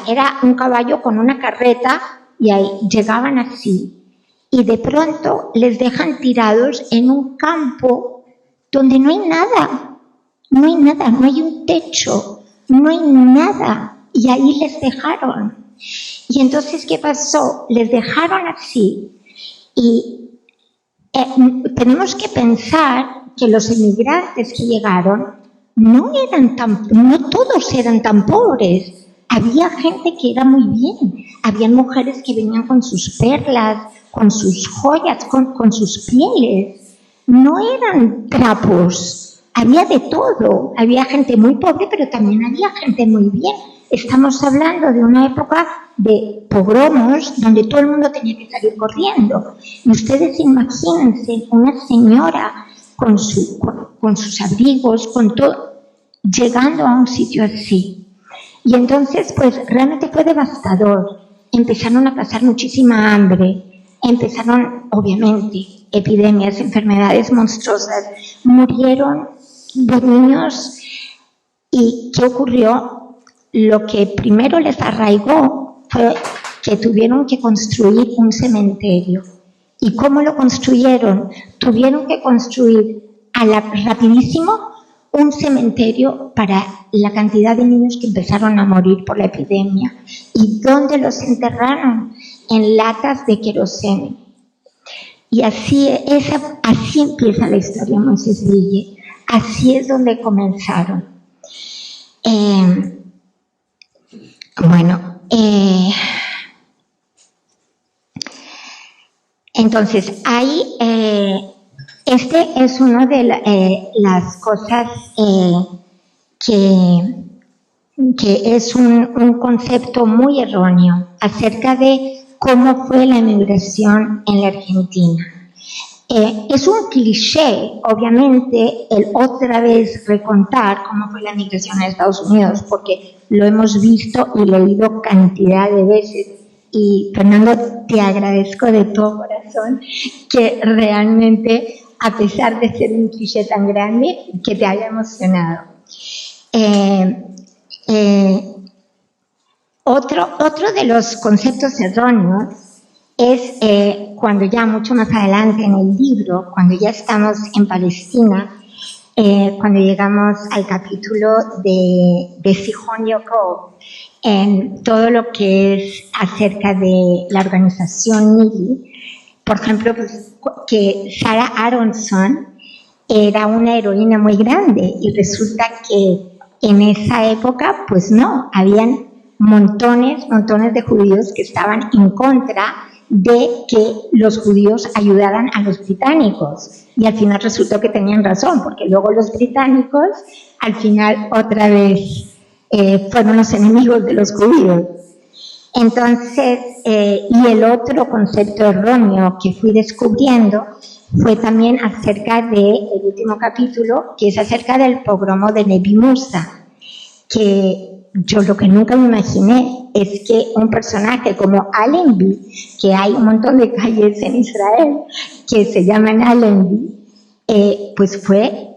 era un caballo con una carreta y ahí llegaban así. Y de pronto les dejan tirados en un campo donde no hay nada, no hay un techo, no hay nada. Y ahí les dejaron. Y entonces, ¿qué pasó? Les dejaron así. Y tenemos que pensar que los inmigrantes que llegaron no todos eran tan pobres. Había gente que era muy bien. Habían mujeres que venían con sus perlas, con sus joyas, con sus pieles. No eran trapos. Había de todo. Había gente muy pobre, pero también había gente muy bien. Estamos hablando de una época de pogromos donde todo el mundo tenía que salir corriendo. Y ustedes imagínense una señora con sus abrigos, con todo, llegando a un sitio así. Y entonces, pues, realmente fue devastador. Empezaron a pasar muchísima hambre. Empezaron, obviamente, epidemias, enfermedades monstruosas. Murieron los niños. ¿Y qué ocurrió? Lo que primero les arraigó fue que tuvieron que construir un cementerio. ¿Y cómo lo construyeron? Tuvieron que construir rapidísimo un cementerio para la cantidad de niños que empezaron a morir por la epidemia. ¿Y dónde los enterraron? En latas de queroseno. Y así empieza la historia de Moisés-Ville. Así es donde comenzaron. Entonces, ahí, este es una de las cosas que es un concepto muy erróneo acerca de cómo fue la inmigración en la Argentina. Es un cliché, obviamente, el otra vez recontar cómo fue la migración a Estados Unidos, porque lo hemos visto y leído cantidad de veces. Y Fernando, te agradezco de todo corazón que realmente, a pesar de ser un cliché tan grande, que te haya emocionado. Otro de los conceptos erróneos es cuando ya mucho más adelante en el libro, cuando ya estamos en Palestina, cuando llegamos al capítulo de Sihon Yaakov, en todo lo que es acerca de la organización Nili. Por ejemplo, pues, que Sarah Aronson era una heroína muy grande y resulta que en esa época, pues no, habían montones de judíos que estaban en contra de que los judíos ayudaran a los británicos. Y al final resultó que tenían razón, porque luego los británicos, al final, otra vez fueron los enemigos de los judíos. Entonces, y el otro concepto erróneo que fui descubriendo fue también acerca del último capítulo, que es acerca del pogromo de Nebi Musa, que yo lo que nunca me imaginé es que un personaje como Allenby, que hay un montón de calles en Israel que se llaman Allenby, pues fue,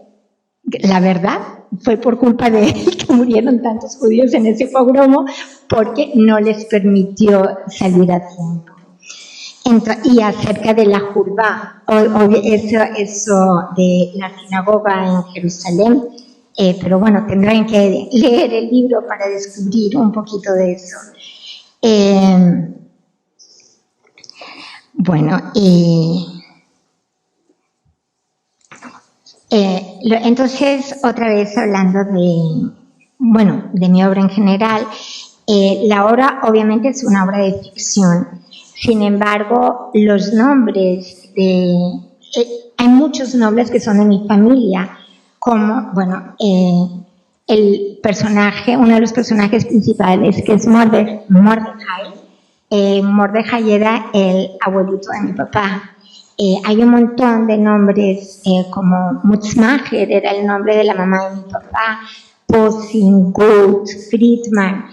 la verdad, fue por culpa de él que murieron tantos judíos en ese pogromo, porque no les permitió salir a tiempo. Y acerca de la Jurba, eso de la sinagoga en Jerusalén, pero bueno, tendrán que leer el libro para descubrir un poquito de eso. Entonces, otra vez hablando de mi obra en general, la obra obviamente es una obra de ficción. Sin embargo, los nombres hay muchos nombres que son de mi familia, como, el personaje, uno de los personajes principales, que es Mordecai. Mordecai era el abuelito de mi papá. Hay un montón de nombres, como Mutzmacher era el nombre de la mamá de mi papá, Posin, Gould, Friedman.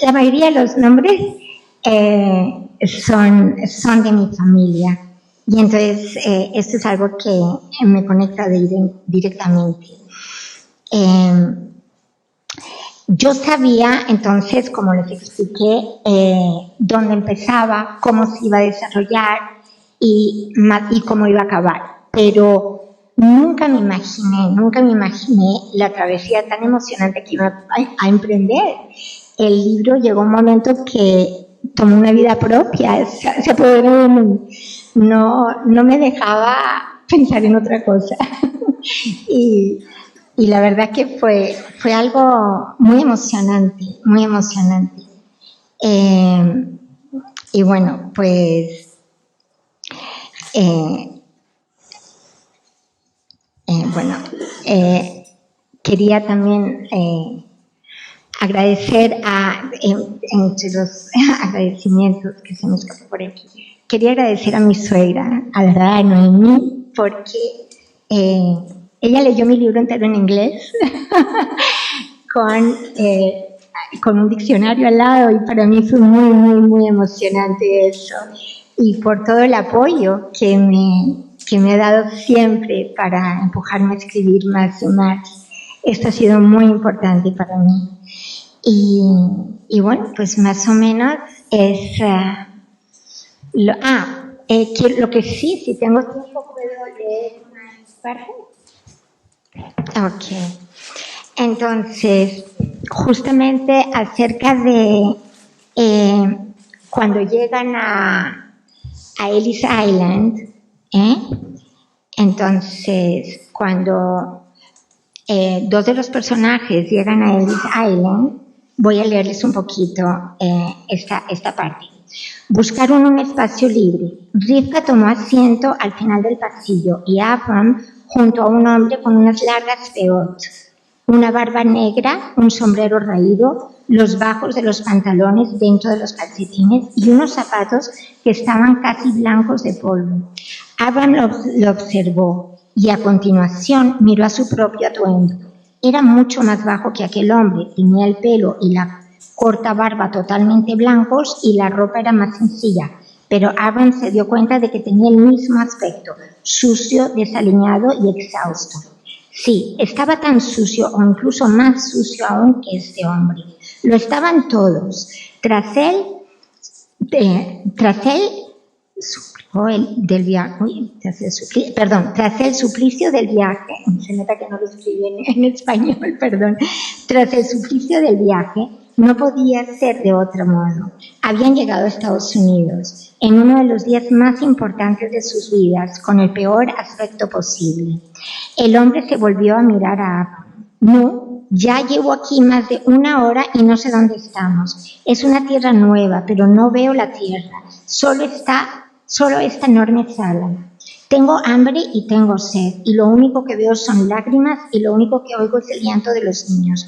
La mayoría de los nombres son de mi familia. Y entonces esto es algo que me conecta directamente. Yo sabía entonces, como les expliqué, dónde empezaba, cómo se iba a desarrollar y cómo iba a acabar, pero nunca me imaginé la travesía tan emocionante que iba a emprender. El libro llegó un momento que tomó una vida propia, se apoderó de mí. No me dejaba pensar en otra cosa. y la verdad que fue algo muy emocionante. Y bueno, pues quería también agradecer entre los agradecimientos que se me escapó por aquí, quería agradecer a mi suegra, a la verdad, a Noemí, porque ella leyó mi libro entero en inglés con un diccionario al lado, y para mí fue muy emocionante eso, y por todo el apoyo que me ha dado siempre para empujarme a escribir más y más. Esto ha sido muy importante para mí. Y bueno, pues más o menos es lo que sí, si tengo tiempo puedo leer unas partes. Ok. Entonces, justamente acerca de cuando llegan a Ellis Island, entonces cuando dos de los personajes llegan a Ellis Island, voy a leerles un poquito esta parte. Buscaron un espacio libre. Rivka tomó asiento al final del pasillo y Avram junto a un hombre con unas largas peot, una barba negra, un sombrero raído, los bajos de los pantalones dentro de los calcetines y unos zapatos que estaban casi blancos de polvo. Avram lo observó y a continuación miró a su propio atuendo. Era mucho más bajo que aquel hombre, tenía el pelo y la corta barba totalmente blancos y la ropa era más sencilla, pero Avram se dio cuenta de que tenía el mismo aspecto, sucio, desaliñado y exhausto. Sí, estaba tan sucio o incluso más sucio aún que este hombre. Lo estaban todos. Tras él tras el suplicio del viaje, se nota que no lo escribí en español, perdón, tras el suplicio del viaje, no podía ser de otro modo. Habían llegado a Estados Unidos en uno de los días más importantes de sus vidas, con el peor aspecto posible. El hombre se volvió a mirar a Abraham. No, ya llevo aquí más de 1 hora y no sé dónde estamos. Es una tierra nueva, pero no veo la tierra. Solo esta enorme sala. Tengo hambre y tengo sed, y lo único que veo son lágrimas y lo único que oigo es el llanto de los niños.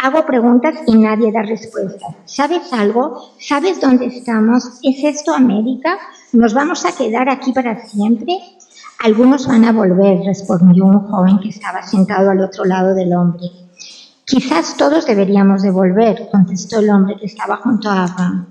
Hago preguntas y nadie da respuestas. ¿Sabes algo? ¿Sabes dónde estamos? ¿Es esto América? ¿Nos vamos a quedar aquí para siempre? Algunos van a volver, respondió un joven que estaba sentado al otro lado del hombre. Quizás todos deberíamos de volver, contestó el hombre que estaba junto a Abraham.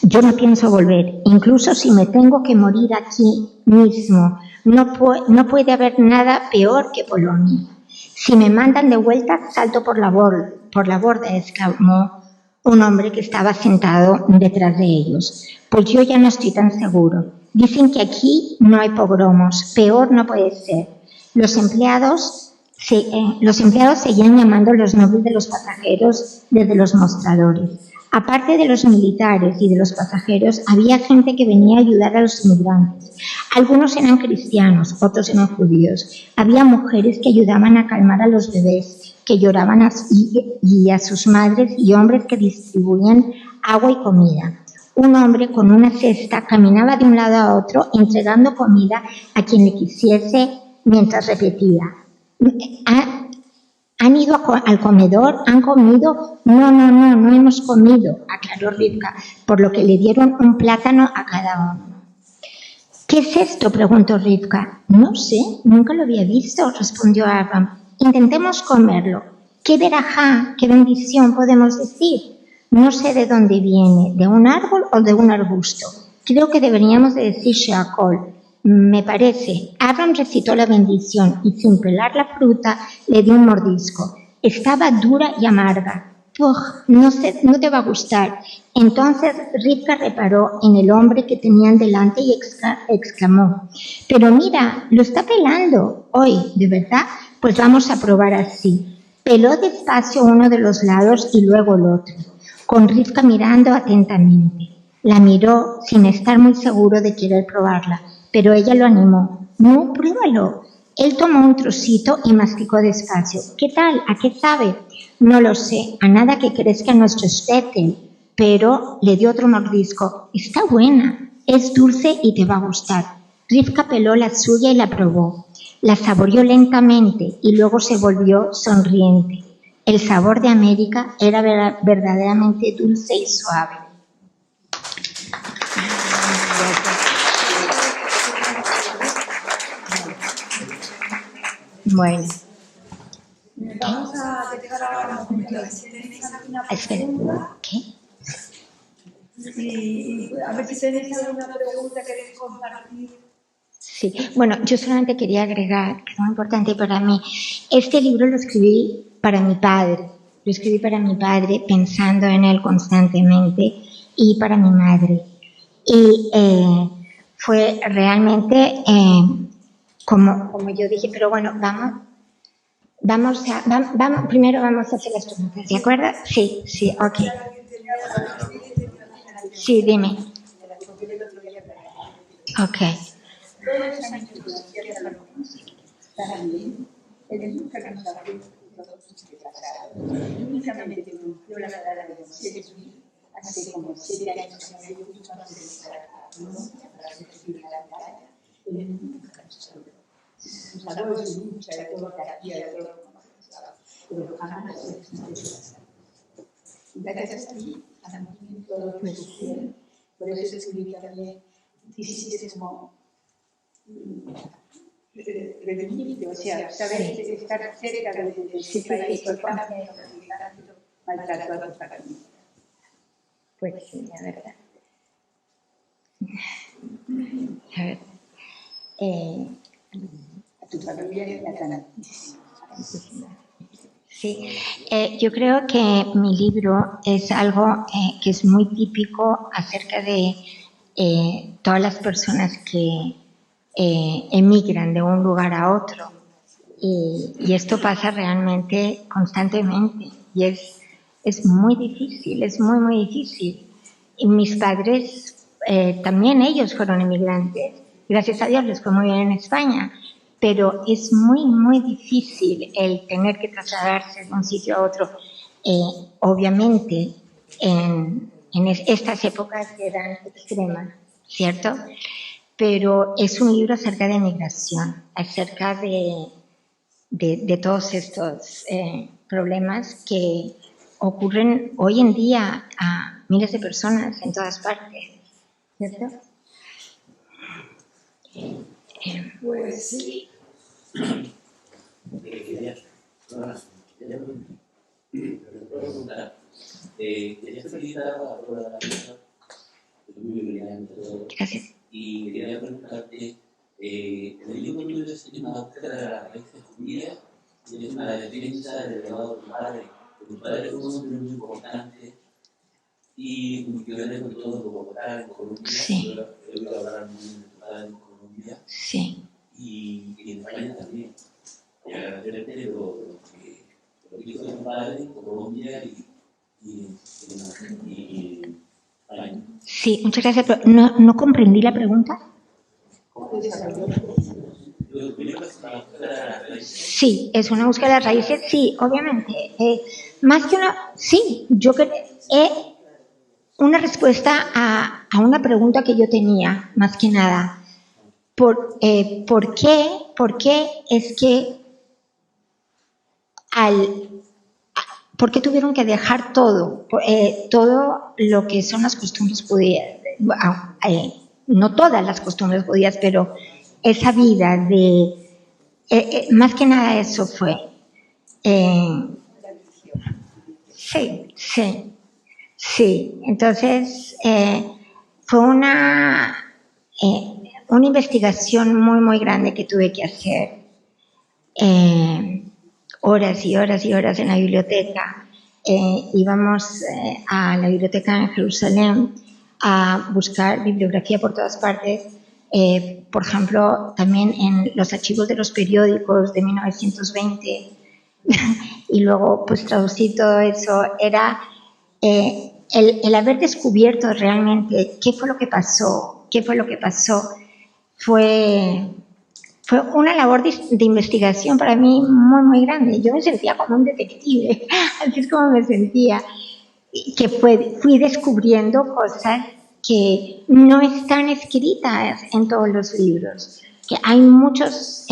Yo no pienso volver, incluso si me tengo que morir aquí mismo. No puede haber nada peor que Polonia. Si me mandan de vuelta, salto por la borda, exclamó un hombre que estaba sentado detrás de ellos. Pues yo ya no estoy tan seguro. Dicen que aquí no hay pogromos, peor no puede ser. Los empleados seguían llamando los nombres de los pasajeros desde los mostradores. Aparte de los militares y de los pasajeros, había gente que venía a ayudar a los inmigrantes. Algunos eran cristianos, otros eran judíos. Había mujeres que ayudaban a calmar a los bebés, que lloraban y a sus madres, y hombres que distribuían agua y comida. Un hombre con una cesta caminaba de un lado a otro entregando comida a quien le quisiese mientras repetía: ¿Han ido al comedor? ¿Han comido? No hemos comido, aclaró Rivka, por lo que le dieron un plátano a cada uno. ¿Qué es esto?, preguntó Rivka. No sé, nunca lo había visto, respondió Abraham. Intentemos comerlo. ¡Qué verajá, qué bendición podemos decir! No sé de dónde viene, ¿de un árbol o de un arbusto? Creo que deberíamos de decir sheakol. Me parece. Abraham recitó la bendición y sin pelar la fruta le dio un mordisco. Estaba dura y amarga. No te va a gustar. Entonces Rivka reparó en el hombre que tenían delante y exclamó: pero mira, lo está pelando. Hoy, ¿de verdad? Pues vamos a probar así. Peló despacio uno de los lados y luego el otro, con Rivka mirando atentamente. La miró sin estar muy seguro de querer probarla, pero ella lo animó. No, pruébalo. Él tomó un trocito y masticó despacio. ¿Qué tal? ¿A qué sabe? No lo sé, a nada que crezca nuestro shtetl, pero le dio otro mordisco. Está buena, es dulce y te va a gustar. Rivka peló la suya y la probó. La saboreó lentamente y luego se volvió sonriente. El sabor de América era verdaderamente dulce y suave. Bueno. Vamos a dejar ahora un poquito. Si tenéis alguna pregunta. ¿Qué? Y a ver si tenéis alguna pregunta que queréis compartir. Sí, bueno, yo solamente quería agregar, que es muy importante para mí, este libro lo escribí para mi padre. Lo escribí para mi padre pensando en él constantemente y para mi madre. Y fue realmente como yo dije, pero bueno, primero vamos a hacer las preguntas, ¿de acuerdo? Sí, ok. Sí, dime. Ok. Hace como 7 años que me dio mucho más de para recibir la tarea. Sus abuelos de lucha, de todo, de aquí, de todo, pero jamás se les. Gracias a ti, a la movimiento, todo lo que sucede. Por eso escribí también, quisiste como revenirte, o sea, saber estar cerca de ese país, por parte de los maltratados para mí. Pues sí, la verdad. A ver. A tu familia es la tantísima. Sí, yo creo que mi libro es algo que es muy típico acerca de todas las personas que emigran de un lugar a otro. Y esto pasa realmente constantemente y es muy difícil, es muy, muy difícil. Y mis padres, también ellos fueron inmigrantes. Gracias a Dios les fue muy bien en España, pero es muy, muy difícil el tener que trasladarse de un sitio a otro. Obviamente, en estas épocas que eran extremas, ¿cierto? Pero es un libro acerca de migración, acerca de todos estos problemas que ocurren hoy en día a miles de personas en todas partes, ¿cierto? Pues sí. Quería felicitar a toda la mesa, es muy brillante todo. Gracias. Y quería preguntarte, en el libro tuyo es una búsqueda de las raíces judías y es una defensa del legado de tu padre. Tu padre fue un hombre muy importante y funcioné con todo en Bogotá, en Colombia. Sí. He oído hablar muy bien de tu padre en Colombia. Sí. Y en España también. Y agradecerte lo que hizo tu padre en Colombia y España. Sí, muchas gracias, pero no comprendí la pregunta. Sí, es una búsqueda de las raíces, sí, obviamente. Más que una, sí, yo creo una respuesta a una pregunta que yo tenía, más que nada. ¿Por qué es que ¿por qué tuvieron que dejar todo? Todo lo que son las costumbres judías, no todas las costumbres judías, pero esa vida de, más que nada eso fue. Sí. Entonces, fue una investigación muy, muy grande que tuve que hacer. Horas y horas y horas en la biblioteca. Íbamos a la biblioteca en Jerusalén a buscar bibliografía por todas partes. Por ejemplo, también en los archivos de los periódicos de 1920 y luego pues traducir todo eso. Era el haber descubierto realmente qué fue lo que pasó, fue una labor de investigación para mí muy, muy grande. Yo me sentía como un detective, así es como me sentía, que fui descubriendo cosas que no están escritas en todos los libros, que hay muchos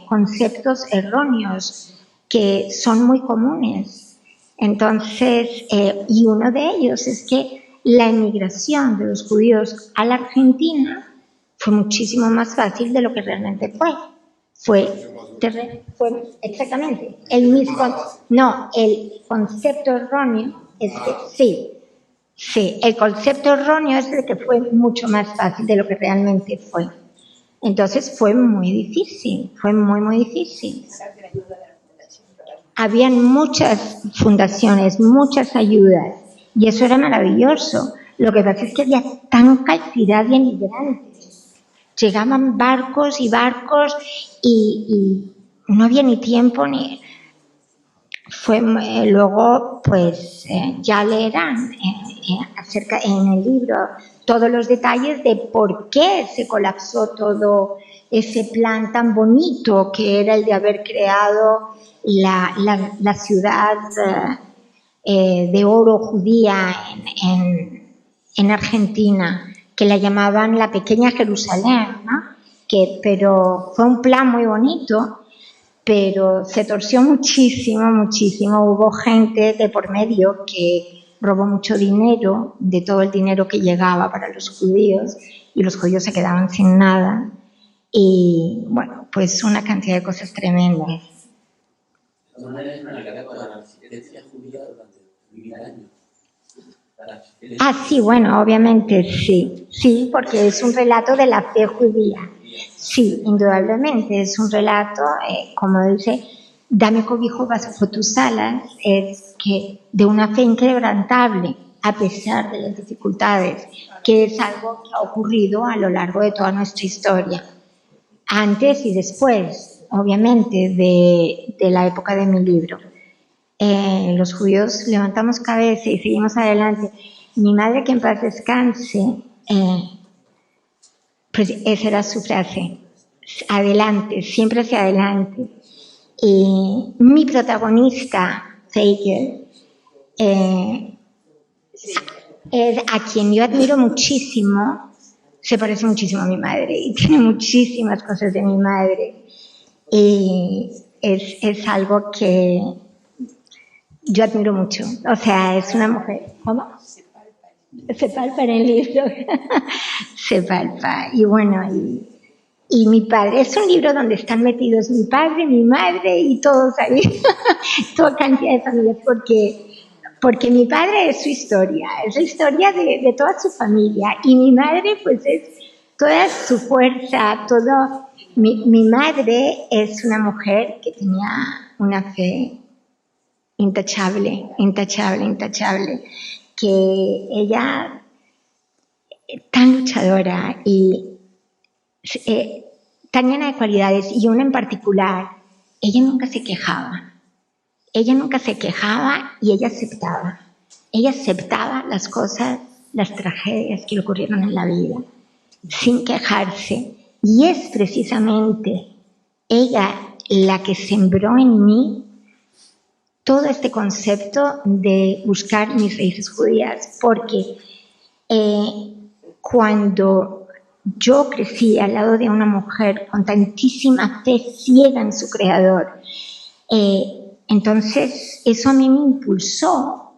conceptos erróneos que son muy comunes. Entonces, y uno de ellos es que la emigración de los judíos a la Argentina fue muchísimo más fácil de lo que realmente fue. Fue exactamente el mismo. No, el concepto erróneo es que sí, el concepto erróneo es de que fue mucho más fácil de lo que realmente fue. Entonces fue muy difícil, fue muy, muy difícil. Habían muchas fundaciones, muchas ayudas, y eso era maravilloso. Lo que pasa es que había tanta cantidad de inmigrantes. Llegaban barcos y barcos y no había ni tiempo ni... luego, pues, ya leerán acerca en el libro todos los detalles de por qué se colapsó todo ese plan tan bonito que era el de haber creado la ciudad de oro judía en Argentina, que la llamaban la pequeña Jerusalén, ¿no? Pero fue un plan muy bonito, pero se torció muchísimo. Hubo gente de por medio que robó mucho dinero, de todo el dinero que llegaba para los judíos, y los judíos se quedaban sin nada. Y bueno, pues una cantidad de cosas tremendas. Sí, bueno, obviamente sí, porque es un relato de la fe judía. Sí, indudablemente, es un relato, como dice, dame cobijo bajo tus alas, es que de una fe inquebrantable, a pesar de las dificultades, que es algo que ha ocurrido a lo largo de toda nuestra historia, antes y después, obviamente, de la época de mi libro. Los judíos levantamos cabeza y seguimos adelante. Mi madre, que en paz descanse, pues esa era su frase: adelante, siempre hacia adelante. Y mi protagonista, Feiger, es a quien yo admiro muchísimo. Se parece muchísimo a mi madre y tiene muchísimas cosas de mi madre. Y es algo que yo admiro mucho. O sea, es una mujer... ¿Cómo? Se palpa en el libro. Se palpa. Y bueno, y mi padre. Es un libro donde están metidos mi padre, mi madre y todos ahí. Toda cantidad de familias. Porque mi padre es su historia. Es la historia de toda su familia. Y mi madre, pues, es toda su fuerza, todo... Mi madre es una mujer que tenía una fe intachable, intachable, intachable, que ella, tan luchadora y tan llena de cualidades, y una en particular, ella nunca se quejaba. Ella nunca se quejaba y ella aceptaba. Ella aceptaba las cosas, las tragedias que le ocurrieron en la vida, sin quejarse. Y es precisamente ella la que sembró en mí todo este concepto de buscar mis raíces judías, porque cuando yo crecí al lado de una mujer con tantísima fe ciega en su creador, entonces eso a mí me impulsó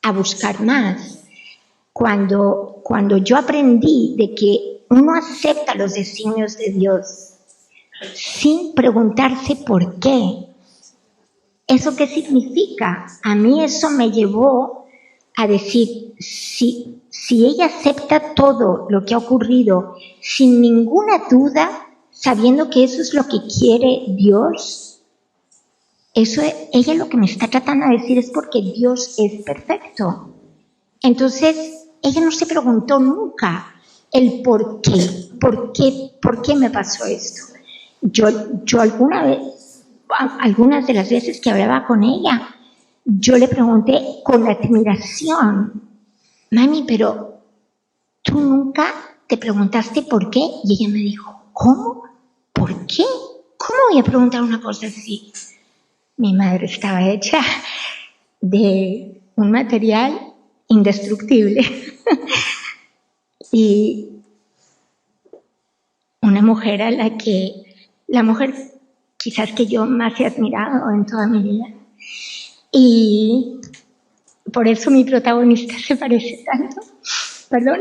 a buscar más. Cuando yo aprendí de que uno acepta los designios de Dios sin preguntarse por qué, ¿eso qué significa? A mí eso me llevó a decir, si ella acepta todo lo que ha ocurrido sin ninguna duda, sabiendo que eso es lo que quiere Dios, ella lo que me está tratando de decir es porque Dios es perfecto. Entonces, ella no se preguntó nunca el por qué me pasó esto. Yo algunas de las veces que hablaba con ella, yo le pregunté con admiración: mami, pero tú nunca te preguntaste por qué. Y ella me dijo: ¿cómo? ¿Por qué? ¿Cómo voy a preguntar una cosa así? Mi madre estaba hecha de un material indestructible y una mujer a la mujer quizás que yo más he admirado en toda mi vida, y por eso mi protagonista se parece tanto. Perdón.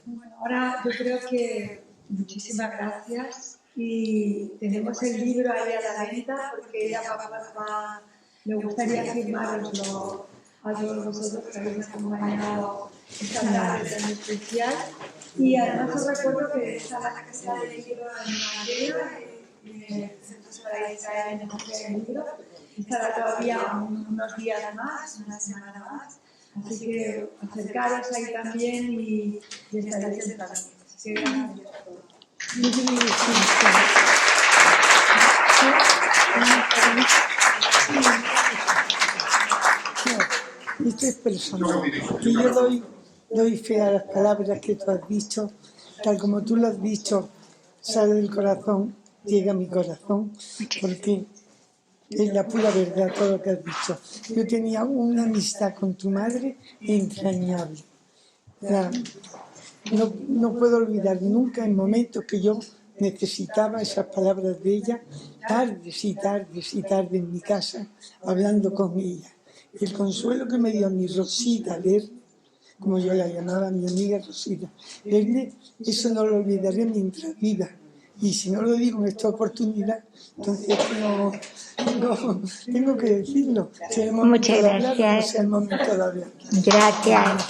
Bueno, ahora yo creo que muchísimas gracias, y tenemos el libro ahí a la venta porque a papá me gustaría firmaroslo a todos vosotros que habéis acompañado esta tarde tan especial. Y además os recuerdo que está la casa del libro en Madrid, el Centro para Israel en el libro. Estará todavía unos días más, una semana más. Así que acercaros ahí también y estaréis sentados. Así que gracias a todos. Esto es personal, que yo doy fe a las palabras que tú has dicho, tal como tú lo has dicho, sale del corazón, llega a mi corazón, porque es la pura verdad todo lo que has dicho. Yo tenía una amistad con tu madre entrañable. O sea, no puedo olvidar nunca el momento que yo necesitaba esas palabras de ella, tardes y tardes y tardes en mi casa, hablando con ella. El consuelo que me dio a mi Rosita leer, como yo la llamaba, mi amiga Rosita, leerle, eso no lo olvidaré mientras viva. Y si no lo digo en esta oportunidad, entonces tengo que decirlo. Muchas gracias. No sea el momento de hablar. Gracias.